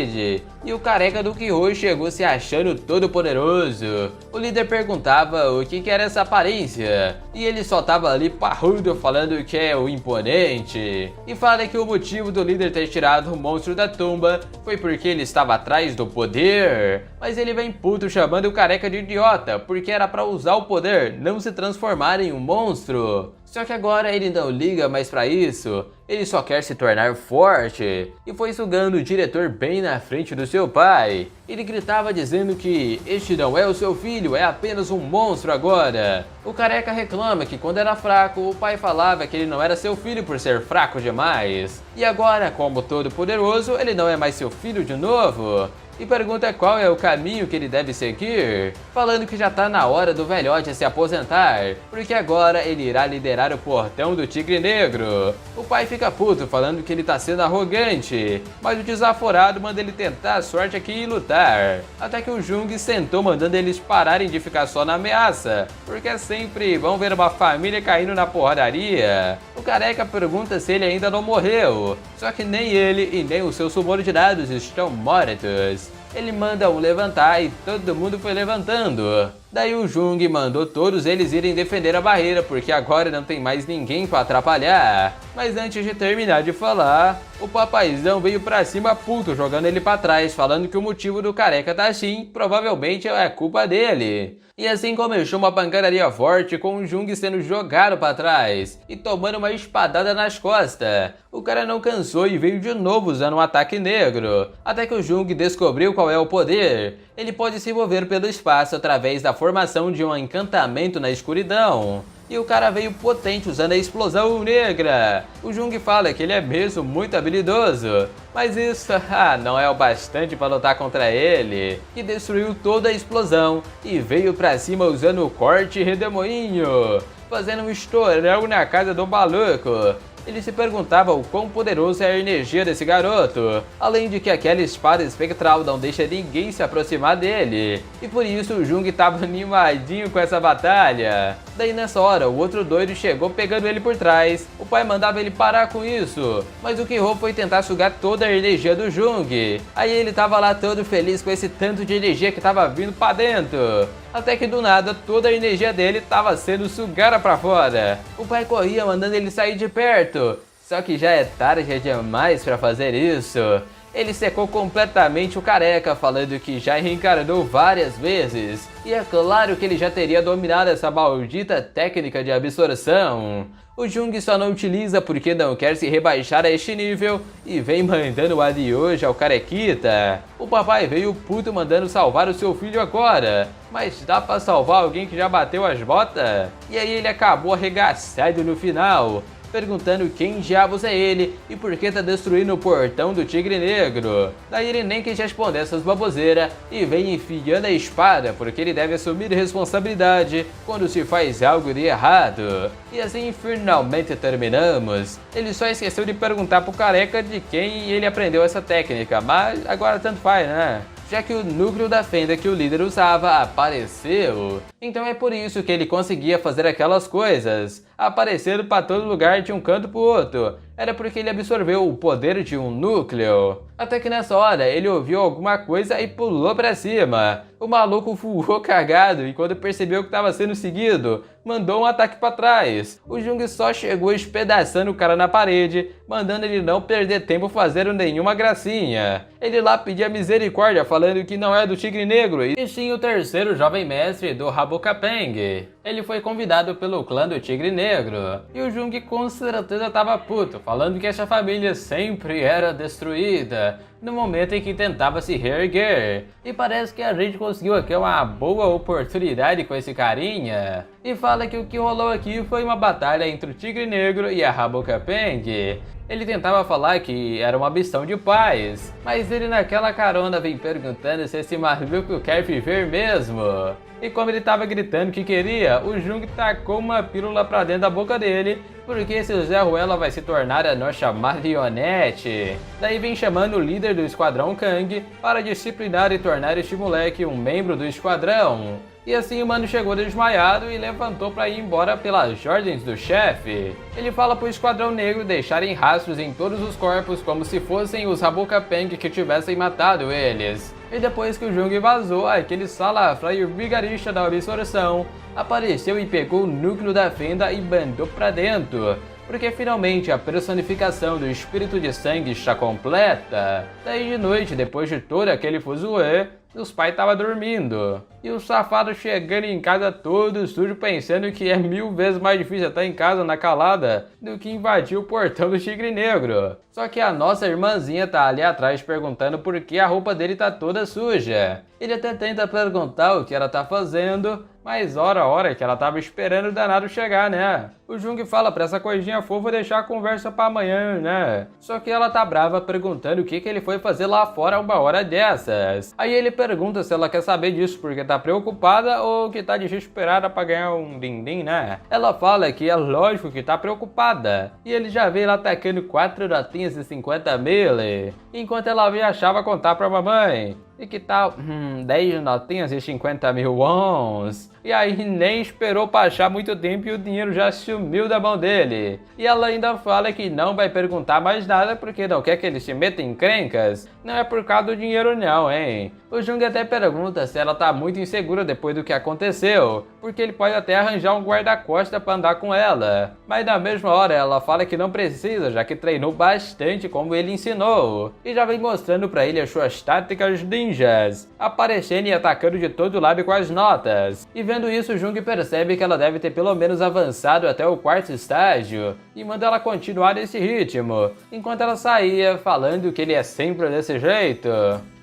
E o careca do Kihou chegou se achando todo poderoso. O líder perguntava o que era essa aparência, e ele só tava ali parrudo falando que é o imponente. E fala que o motivo do líder ter tirado o monstro da tumba foi porque ele estava atrás do poder. Mas ele vem puto chamando o careca de idiota, porque era pra usar o poder, não se transformar em um monstro. Só que agora ele não liga mais pra isso, ele só quer se tornar forte. E foi sugando o diretor bem na frente do seu pai. Ele gritava dizendo que este não é o seu filho, é apenas um monstro agora. O careca reclama que quando era fraco, o pai falava que ele não era seu filho por ser fraco demais. E agora, como todo poderoso, ele não é mais seu filho de novo. E pergunta qual é o caminho que ele deve seguir, falando que já tá na hora do velhote se aposentar, porque agora ele irá liderar o portão do Tigre Negro. O pai fica puto falando que ele tá sendo arrogante, mas o desaforado manda ele tentar a sorte aqui e lutar, até que o Jung sentou mandando eles pararem de ficar só na ameaça, porque é sempre bom ver uma família caindo na porradaria. O careca pergunta se ele ainda não morreu, só que nem ele e nem os seus subordinados estão mortos. Ele manda um levantar e todo mundo foi levantando. Daí o Jung mandou todos eles irem defender a barreira, porque agora não tem mais ninguém para atrapalhar. Mas antes de terminar de falar, o papaizão veio pra cima puto, jogando ele pra trás, falando que o motivo do careca tá assim, provavelmente é culpa dele. E assim começou uma pancadaria forte, com o Jung sendo jogado pra trás e tomando uma espadada nas costas. O cara não cansou e veio de novo usando um ataque negro, até que o Jung descobriu qual é o poder. Ele pode se mover pelo espaço através da formação de um encantamento na escuridão. E o cara veio potente usando a explosão negra. O Jung fala que ele é mesmo muito habilidoso, mas isso não é o bastante para lutar contra ele, que destruiu toda a explosão e veio pra cima usando o corte redemoinho, fazendo um estourão na casa do maluco. Ele se perguntava o quão poderosa é a energia desse garoto, além de que aquela espada espectral não deixa ninguém se aproximar dele, e por isso o Jung estava animadinho com essa batalha. Daí nessa hora, o outro doido chegou pegando ele por trás. O pai mandava ele parar com isso, mas o Kihou foi tentar sugar toda a energia do Jung. Aí ele tava lá todo feliz com esse tanto de energia que tava vindo pra dentro. Até que do nada, toda a energia dele tava sendo sugada pra fora. O pai corria mandando ele sair de perto, só que já é tarde demais pra fazer isso. Ele secou completamente o careca, falando que já reencarnou várias vezes. E é claro que ele já teria dominado essa maldita técnica de absorção. O Jung só não utiliza porque não quer se rebaixar a este nível e vem mandando o adeus ao carequita. O papai veio puto mandando salvar o seu filho agora, mas dá pra salvar alguém que já bateu as botas? E aí ele acabou arregaçado no final, perguntando quem diabos é ele e por que tá destruindo o portão do Tigre Negro. Daí ele nem quis responder essas baboseiras e vem enfiando a espada porque ele deve assumir responsabilidade quando se faz algo de errado. E assim finalmente terminamos. Ele só esqueceu de perguntar pro careca de quem ele aprendeu essa técnica, mas agora tanto faz, né? Já que o núcleo da fenda que o líder usava apareceu. Então é por isso que ele conseguia fazer aquelas coisas, aparecendo para todo lugar de um canto pro outro. Era porque ele absorveu o poder de um núcleo. Até que nessa hora ele ouviu alguma coisa e pulou pra cima. O maluco voou cagado e quando percebeu que estava sendo seguido, mandou um ataque para trás. O Jung só chegou espedaçando o cara na parede, mandando ele não perder tempo fazendo nenhuma gracinha. Ele lá pedia misericórdia, falando que não é do Tigre Negro e sim o terceiro jovem mestre do Rabokapeng. Ele foi convidado pelo clã do Tigre Negro e o Jung com certeza tava puto, falando que essa família sempre era destruída no momento em que tentava se reerguer. E parece que a gente conseguiu aqui uma boa oportunidade com esse carinha. E fala que o que rolou aqui foi uma batalha entre o Tigre Negro e a Rabokapeng. Ele tentava falar que era uma missão de paz, mas ele naquela carona vem perguntando se esse maluco quer viver mesmo. E como ele tava gritando que queria, o Jung tacou uma pílula pra dentro da boca dele, porque esse Zé Ruela vai se tornar a nossa marionete. Daí vem chamando o líder do esquadrão Kang para disciplinar e tornar este moleque um membro do esquadrão. E assim o mano chegou desmaiado e levantou para ir embora pelas ordens do chefe. Ele fala pro Esquadrão Negro deixarem rastros em todos os corpos como se fossem os Rabokapeng que tivessem matado eles. E depois que o Jung vazou, aquele salafrário vigarista da absorção apareceu e pegou o núcleo da fenda e mandou pra dentro. Porque finalmente a personificação do espírito de sangue está completa. Daí de noite, depois de todo aquele fuzuê, os pais estavam dormindo. E o safado chegando em casa todo sujo, pensando que é 1000 vezes mais difícil estar em casa na calada do que invadir o portão do Tigre Negro. Só que a nossa irmãzinha tá ali atrás perguntando por que a roupa dele tá toda suja. Ele até tenta perguntar o que ela tá fazendo, mas hora que ela tava esperando o danado chegar, né? O Jung fala pra essa coisinha fofa deixar a conversa pra amanhã, né? Só que ela tá brava perguntando o que ele foi fazer lá fora uma hora dessas. Aí ele pergunta se ela quer saber disso porque tá preocupada ou que tá desesperada pra ganhar um din-din, né? Ela fala que é lógico que tá preocupada. E ele já veio lá atacando 4 notinhas de 50 mil, enquanto ela achava contar pra mamãe. E que tal 10 notinhas de 50 mil wons? E aí nem esperou passar muito tempo e o dinheiro já sumiu da mão dele. E ela ainda fala que não vai perguntar mais nada porque não quer que ele se meta em encrencas. Não é por causa do dinheiro não, hein? O Jung até pergunta se ela tá muito insegura depois do que aconteceu, porque ele pode até arranjar um guarda-costas pra andar com ela. Mas na mesma hora ela fala que não precisa, já que treinou bastante como ele ensinou. E já vem mostrando pra ele as suas táticas ninjas, aparecendo e atacando de todo lado com as notas. E vendo isso, Jung percebe que ela deve ter pelo menos avançado até o 4º estágio, e manda ela continuar nesse ritmo, enquanto ela saía falando que ele é sempre desse jeito.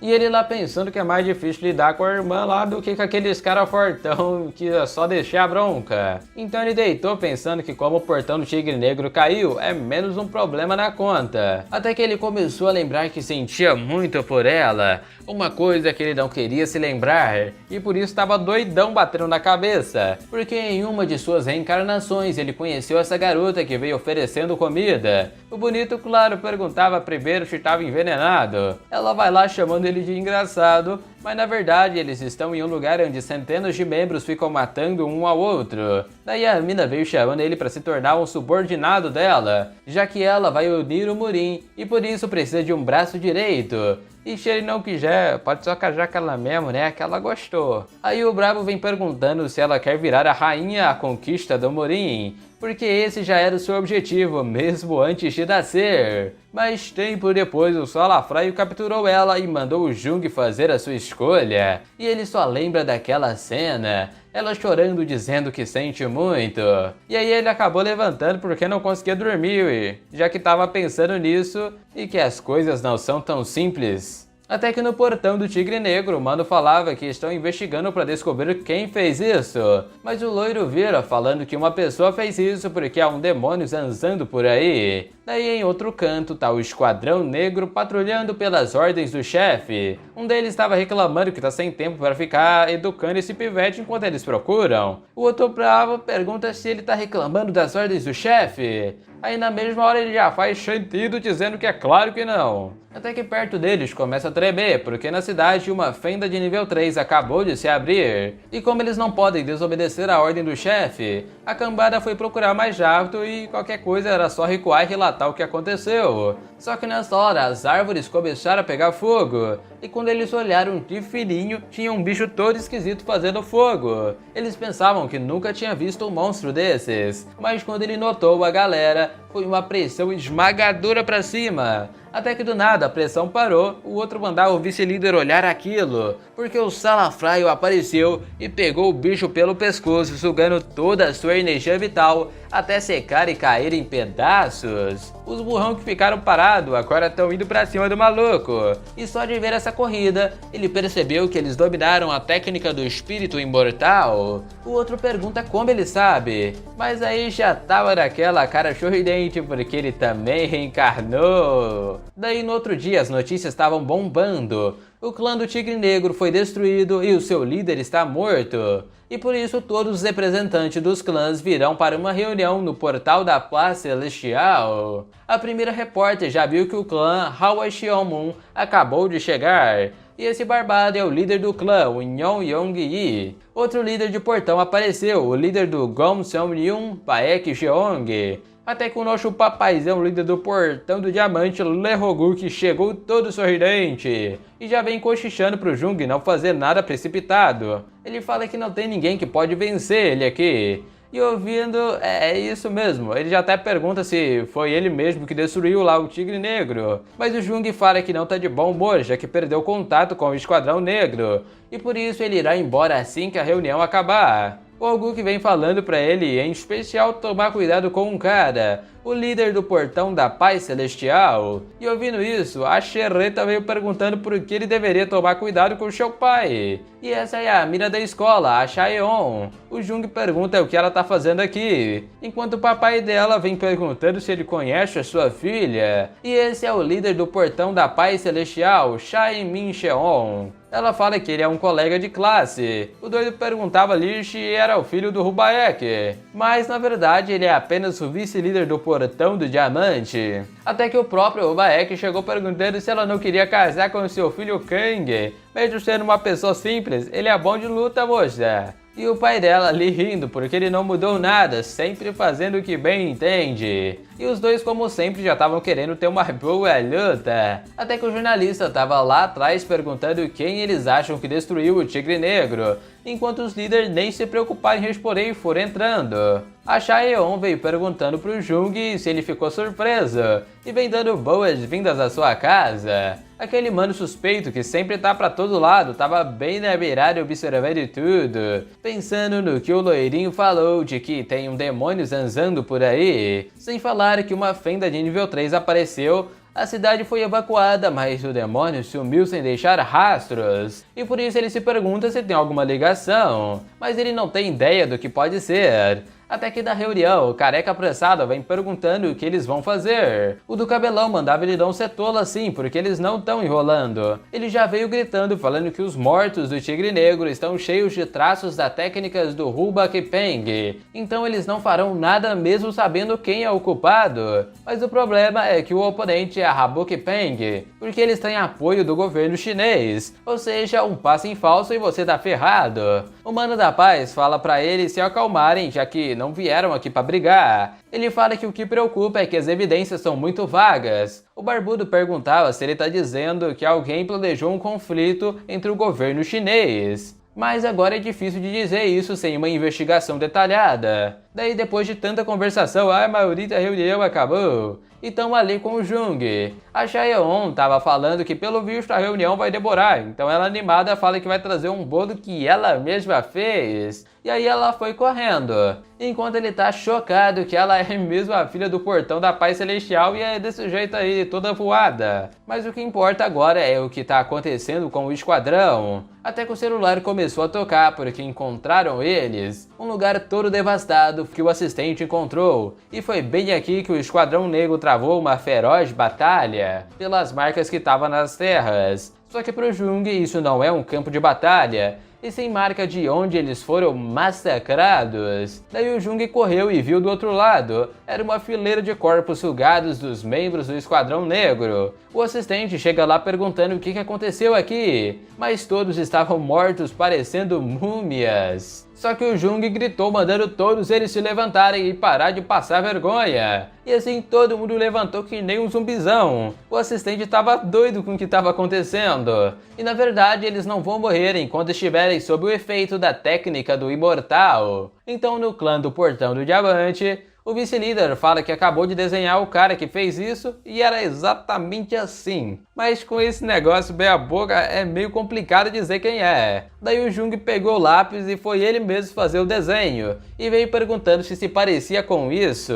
E ele lá pensando que é mais difícil lidar com a irmã lá do que com aqueles cara fortão que é só deixar a bronca. Então ele deitou pensando que como o portão do Tigre Negro caiu, é menos um problema na conta. Até que ele começou a lembrar que sentia muito por ela, uma coisa que ele não queria se lembrar, e por isso estava doidão batendo na cabeça, porque em uma de suas reencarnações ele conheceu essa garota que veio oferecendo comida. O bonito, claro, perguntava primeiro se estava envenenado. Ela vai lá chamando ele de engraçado, mas na verdade eles estão em um lugar onde centenas de membros ficam matando um ao outro. Daí a mina veio chamando ele para se tornar um subordinado dela, já que ela vai unir o Murim e por isso precisa de um braço direito. E se ele não quiser, pode só cajar com ela mesmo, né? Que ela gostou. Aí o Brabo vem perguntando se ela quer virar a rainha à conquista do Murim, porque esse já era o seu objetivo, mesmo antes de nascer. Mas tempo depois o Salafraio capturou ela e mandou o Jung fazer a sua escolha. E ele só lembra daquela cena, ela chorando dizendo que sente muito. E aí ele acabou levantando porque não conseguia dormir, já que estava pensando nisso e que as coisas não são tão simples. Até que no portão do Tigre Negro, o mano falava que estão investigando para descobrir quem fez isso. Mas o loiro vira falando que uma pessoa fez isso porque há um demônio zanzando por aí. Daí em outro canto tá o Esquadrão Negro patrulhando pelas ordens do chefe. Um deles estava reclamando que tá sem tempo para ficar educando esse pivete enquanto eles procuram. O outro bravo pergunta se ele tá reclamando das ordens do chefe. Aí na mesma hora ele já faz sentido dizendo que é claro que não. Até que perto deles começa a tremer, porque na cidade uma fenda de nível 3 acabou de se abrir. E como eles não podem desobedecer a ordem do chefe, a cambada foi procurar mais rápido e qualquer coisa era só recuar e relatar o que aconteceu. Só que nessa hora as árvores começaram a pegar fogo, e quando eles olharam de fininho, tinha um bicho todo esquisito fazendo fogo. Eles pensavam que nunca tinha visto um monstro desses, mas quando ele notou a galera, foi uma pressão esmagadora pra cima. Até que do nada a pressão parou, o outro mandava o vice-líder olhar aquilo, porque o Salafraio apareceu e pegou o bicho pelo pescoço, sugando toda a sua energia vital até secar e cair em pedaços. Os burrão que ficaram parados agora estão indo pra cima do maluco. E só de ver essa corrida, ele percebeu que eles dominaram a técnica do espírito imortal. O outro pergunta como ele sabe, mas aí já tava naquela cara sorridente porque ele também reencarnou. Daí no outro dia as notícias estavam bombando. O clã do Tigre Negro foi destruído e o seu líder está morto. E por isso todos os representantes dos clãs virão para uma reunião no portal da Paz Celestial. A primeira repórter já viu que o clã Hawa Xiaomun acabou de chegar. E esse barbado é o líder do clã, o Nyon Yong-yi. Outro líder de portão apareceu, o líder do Gom Seon-ryun, Baek Jeong. Até que o nosso papaizão, líder do portão do diamante, Lehogu, que chegou todo sorridente e já vem cochichando pro Jung não fazer nada precipitado. Ele fala que não tem ninguém que pode vencer ele aqui. E ouvindo, é isso mesmo, ele já até pergunta se foi ele mesmo que destruiu lá o Tigre Negro. Mas o Jung fala que não tá de bom humor, já que perdeu contato com o Esquadrão Negro. E por isso ele irá embora assim que a reunião acabar. O Oguk vem falando pra ele, em especial, tomar cuidado com um cara, o líder do portão da Paz Celestial. E ouvindo isso, a Xerreta veio perguntando por que ele deveria tomar cuidado com o seu pai. E essa é a mina da escola, a Chaeon. O Jung pergunta o que ela tá fazendo aqui, enquanto o papai dela vem perguntando se ele conhece a sua filha. E esse é o líder do portão da Paz Celestial, Chae Min Cheon. Ela fala que ele é um colega de classe. O doido perguntava ali se era o filho do Rubaek, mas na verdade ele é apenas o vice-líder do portão do diamante. Até que o próprio Rubaek chegou perguntando se ela não queria casar com seu filho Kang. Mesmo sendo uma pessoa simples, ele é bom de luta, moça. E o pai dela ali rindo porque ele não mudou nada, sempre fazendo o que bem entende. E os dois, como sempre, já estavam querendo ter uma boa luta. Até que o jornalista estava lá atrás perguntando quem eles acham que destruiu o Tigre Negro, enquanto os líderes nem se preocuparam em responder e foram entrando. A Chaeon veio perguntando pro Jung se ele ficou surpreso e vem dando boas-vindas à sua casa. Aquele mano suspeito que sempre tá pra todo lado tava bem na beirada observando tudo, pensando no que o loirinho falou de que tem um demônio zanzando por aí, sem falar que uma fenda de nível 3 apareceu A cidade foi evacuada, mas o demônio sumiu sem deixar rastros. E por isso ele se pergunta se tem alguma ligação, mas ele não tem ideia do que pode ser. Até que na reunião, o careca apressado vem perguntando o que eles vão fazer. O do cabelão mandava ele não ser tolo assim, porque eles não estão enrolando. Ele já veio gritando, falando que os mortos do Tigre Negro estão cheios de traços das técnicas do Hubak Peng. Então eles não farão nada mesmo sabendo quem é o culpado. Mas o problema é que o oponente é a Habuk Peng, porque eles têm apoio do governo chinês. Ou seja, um passo em falso e você tá ferrado. O Mano da Paz fala pra eles se acalmarem, já que não vieram aqui pra brigar. Ele fala que o que preocupa é que as evidências são muito vagas. O Barbudo perguntava se ele tá dizendo que alguém planejou um conflito entre o governo chinês. Mas agora é difícil de dizer isso sem uma investigação detalhada. Daí depois de tanta conversação, a maioria da reunião acabou. E estão ali com o Jung. A Chaeyoung tava falando que pelo visto a reunião vai demorar, então ela animada fala que vai trazer um bolo que ela mesma fez. E aí ela foi correndo, enquanto ele tá chocado que ela é mesmo a filha do portão da Paz Celestial e é desse jeito aí, toda voada. Mas o que importa agora é o que tá acontecendo com o esquadrão. Até que o celular começou a tocar porque encontraram eles, um lugar todo devastado que o assistente encontrou. E foi bem aqui que o Esquadrão Negro travou uma feroz batalha pelas marcas que estavam nas terras. Só que pro Jung isso não é um campo de batalha, e sem marca de onde eles foram massacrados. Daí o Jung correu e viu do outro lado. Era uma fileira de corpos sugados dos membros do Esquadrão Negro. O assistente chega lá perguntando o que aconteceu aqui, mas todos estavam mortos parecendo múmias. Só que o Jung gritou mandando todos eles se levantarem e parar de passar vergonha. E assim todo mundo levantou que nem um zumbizão. O assistente estava doido com o que estava acontecendo. E na verdade eles não vão morrer enquanto estiverem sob o efeito da técnica do imortal. Então no clã do Portão do Diamante, o vice-líder fala que acabou de desenhar o cara que fez isso e era exatamente assim. Mas com esse negócio bem a boca é meio complicado dizer quem é. Daí o Jung pegou o lápis e foi ele mesmo fazer o desenho. E veio perguntando se parecia com isso.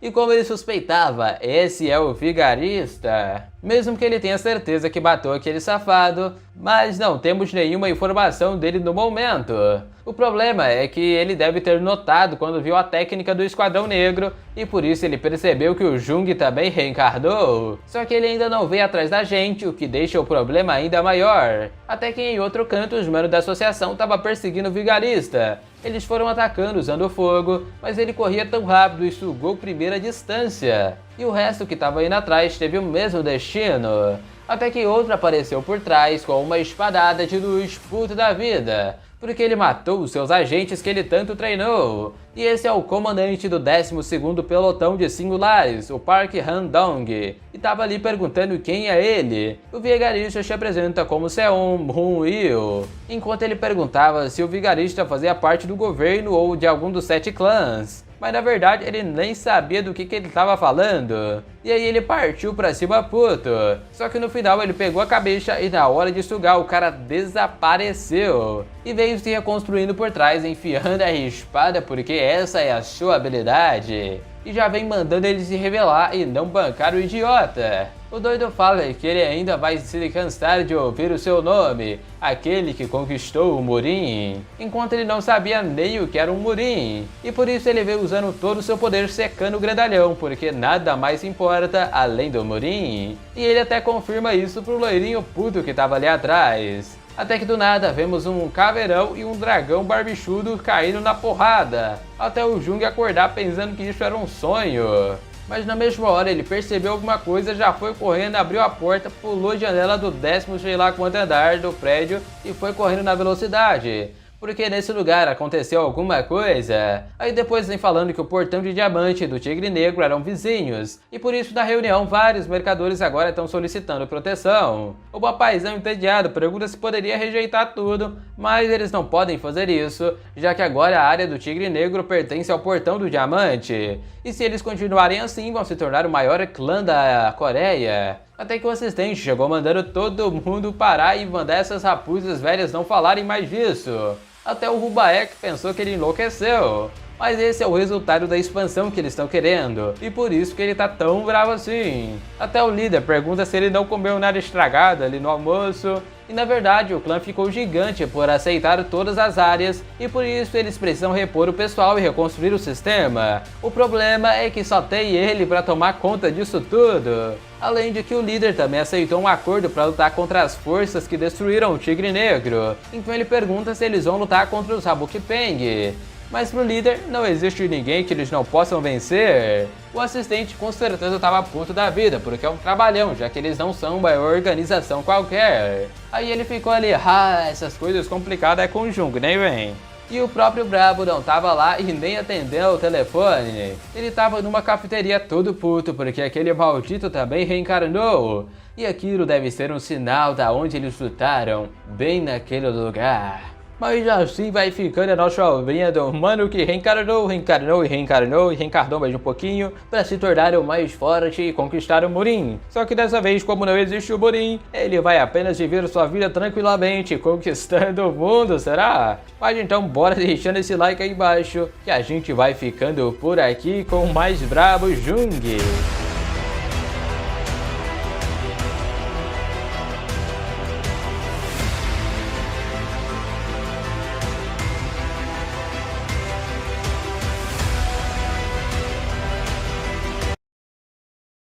E como ele suspeitava, esse é o vigarista. Mesmo que ele tenha certeza que matou aquele safado, mas não temos nenhuma informação dele no momento. O problema é que ele deve ter notado quando viu a técnica do Esquadrão Negro e por isso ele percebeu que o Jung também reencarnou. Só que ele ainda não veio atrás da gente, o que deixa o problema ainda maior. Até que em outro canto os manos da associação estavam perseguindo o vigarista. Eles foram atacando usando fogo, mas ele corria tão rápido e sugou primeiro a distância. E o resto que estava indo atrás teve o mesmo destino. Até que outro apareceu por trás com uma espadada de luz puta da vida, porque ele matou os seus agentes que ele tanto treinou. E esse é o comandante do 12º Pelotão de Singulares, o Park Han-dong, e tava ali perguntando quem é ele. O vigarista se apresenta como Seon Hun-il, enquanto ele perguntava se o vigarista fazia parte do governo ou de algum dos 7 clãs. Mas na verdade ele nem sabia do que ele estava falando. E aí ele partiu pra cima puto. Só que no final ele pegou a cabeça e na hora de sugar o cara desapareceu. E veio se reconstruindo por trás, enfiando a espada porque essa é a sua habilidade. E já vem mandando ele se revelar e não bancar o idiota. O doido fala que ele ainda vai se cansar de ouvir o seu nome, aquele que conquistou o Murim, enquanto ele não sabia nem o que era um Murim. E por isso ele veio usando todo o seu poder secando o grandalhão, porque nada mais importa além do Murim. E ele até confirma isso pro loirinho puto que tava ali atrás. Até que do nada vemos um caveirão e um dragão barbichudo caindo na porrada, até o Jung acordar pensando que isso era um sonho. Mas na mesma hora ele percebeu alguma coisa, já foi correndo, abriu a porta, pulou a janela do 10º sei lá quanto andar do prédio e foi correndo na velocidade. Porque nesse lugar aconteceu alguma coisa. Aí depois vem falando que o Portão de Diamante e do Tigre Negro eram vizinhos. E por isso na reunião vários mercadores agora estão solicitando proteção. O papaizão entediado pergunta se poderia rejeitar tudo, mas eles não podem fazer isso, já que agora a área do Tigre Negro pertence ao Portão do Diamante. E se eles continuarem assim vão se tornar o maior clã da Coreia. Até que o assistente chegou mandando todo mundo parar e mandar essas rapuzas velhas não falarem mais disso. Até o Rubaek pensou que ele enlouqueceu. Mas esse é o resultado da expansão que eles estão querendo, e por isso que ele tá tão bravo assim. Até o líder pergunta se ele não comeu nada estragado ali no almoço, e na verdade o clã ficou gigante por aceitar todas as áreas, e por isso eles precisam repor o pessoal e reconstruir o sistema. O problema é que só tem ele para tomar conta disso tudo. Além de que o líder também aceitou um acordo para lutar contra as forças que destruíram o Tigre Negro, então ele pergunta se eles vão lutar contra os Habuk-Peng. Mas pro líder não existe ninguém que eles não possam vencer. O assistente com certeza estava puto da vida, porque é um trabalhão, já que eles não são uma organização qualquer. Aí ele ficou ali, essas coisas complicadas é com o Jung, né, vem? E o próprio Brabo não tava lá e nem atendeu o telefone. Ele tava numa cafeteria todo puto, porque aquele maldito também reencarnou. E aquilo deve ser um sinal da onde eles lutaram, bem naquele lugar. Mas assim vai ficando a nossa obrinha do mano que reencarnou e reencarnou mais um pouquinho para se tornar o mais forte e conquistar o Murim. Só que dessa vez, como não existe o Murim, ele vai apenas viver sua vida tranquilamente, conquistando o mundo, será? Mas então bora deixando esse like aí embaixo, que a gente vai ficando por aqui com mais Brabo Jung.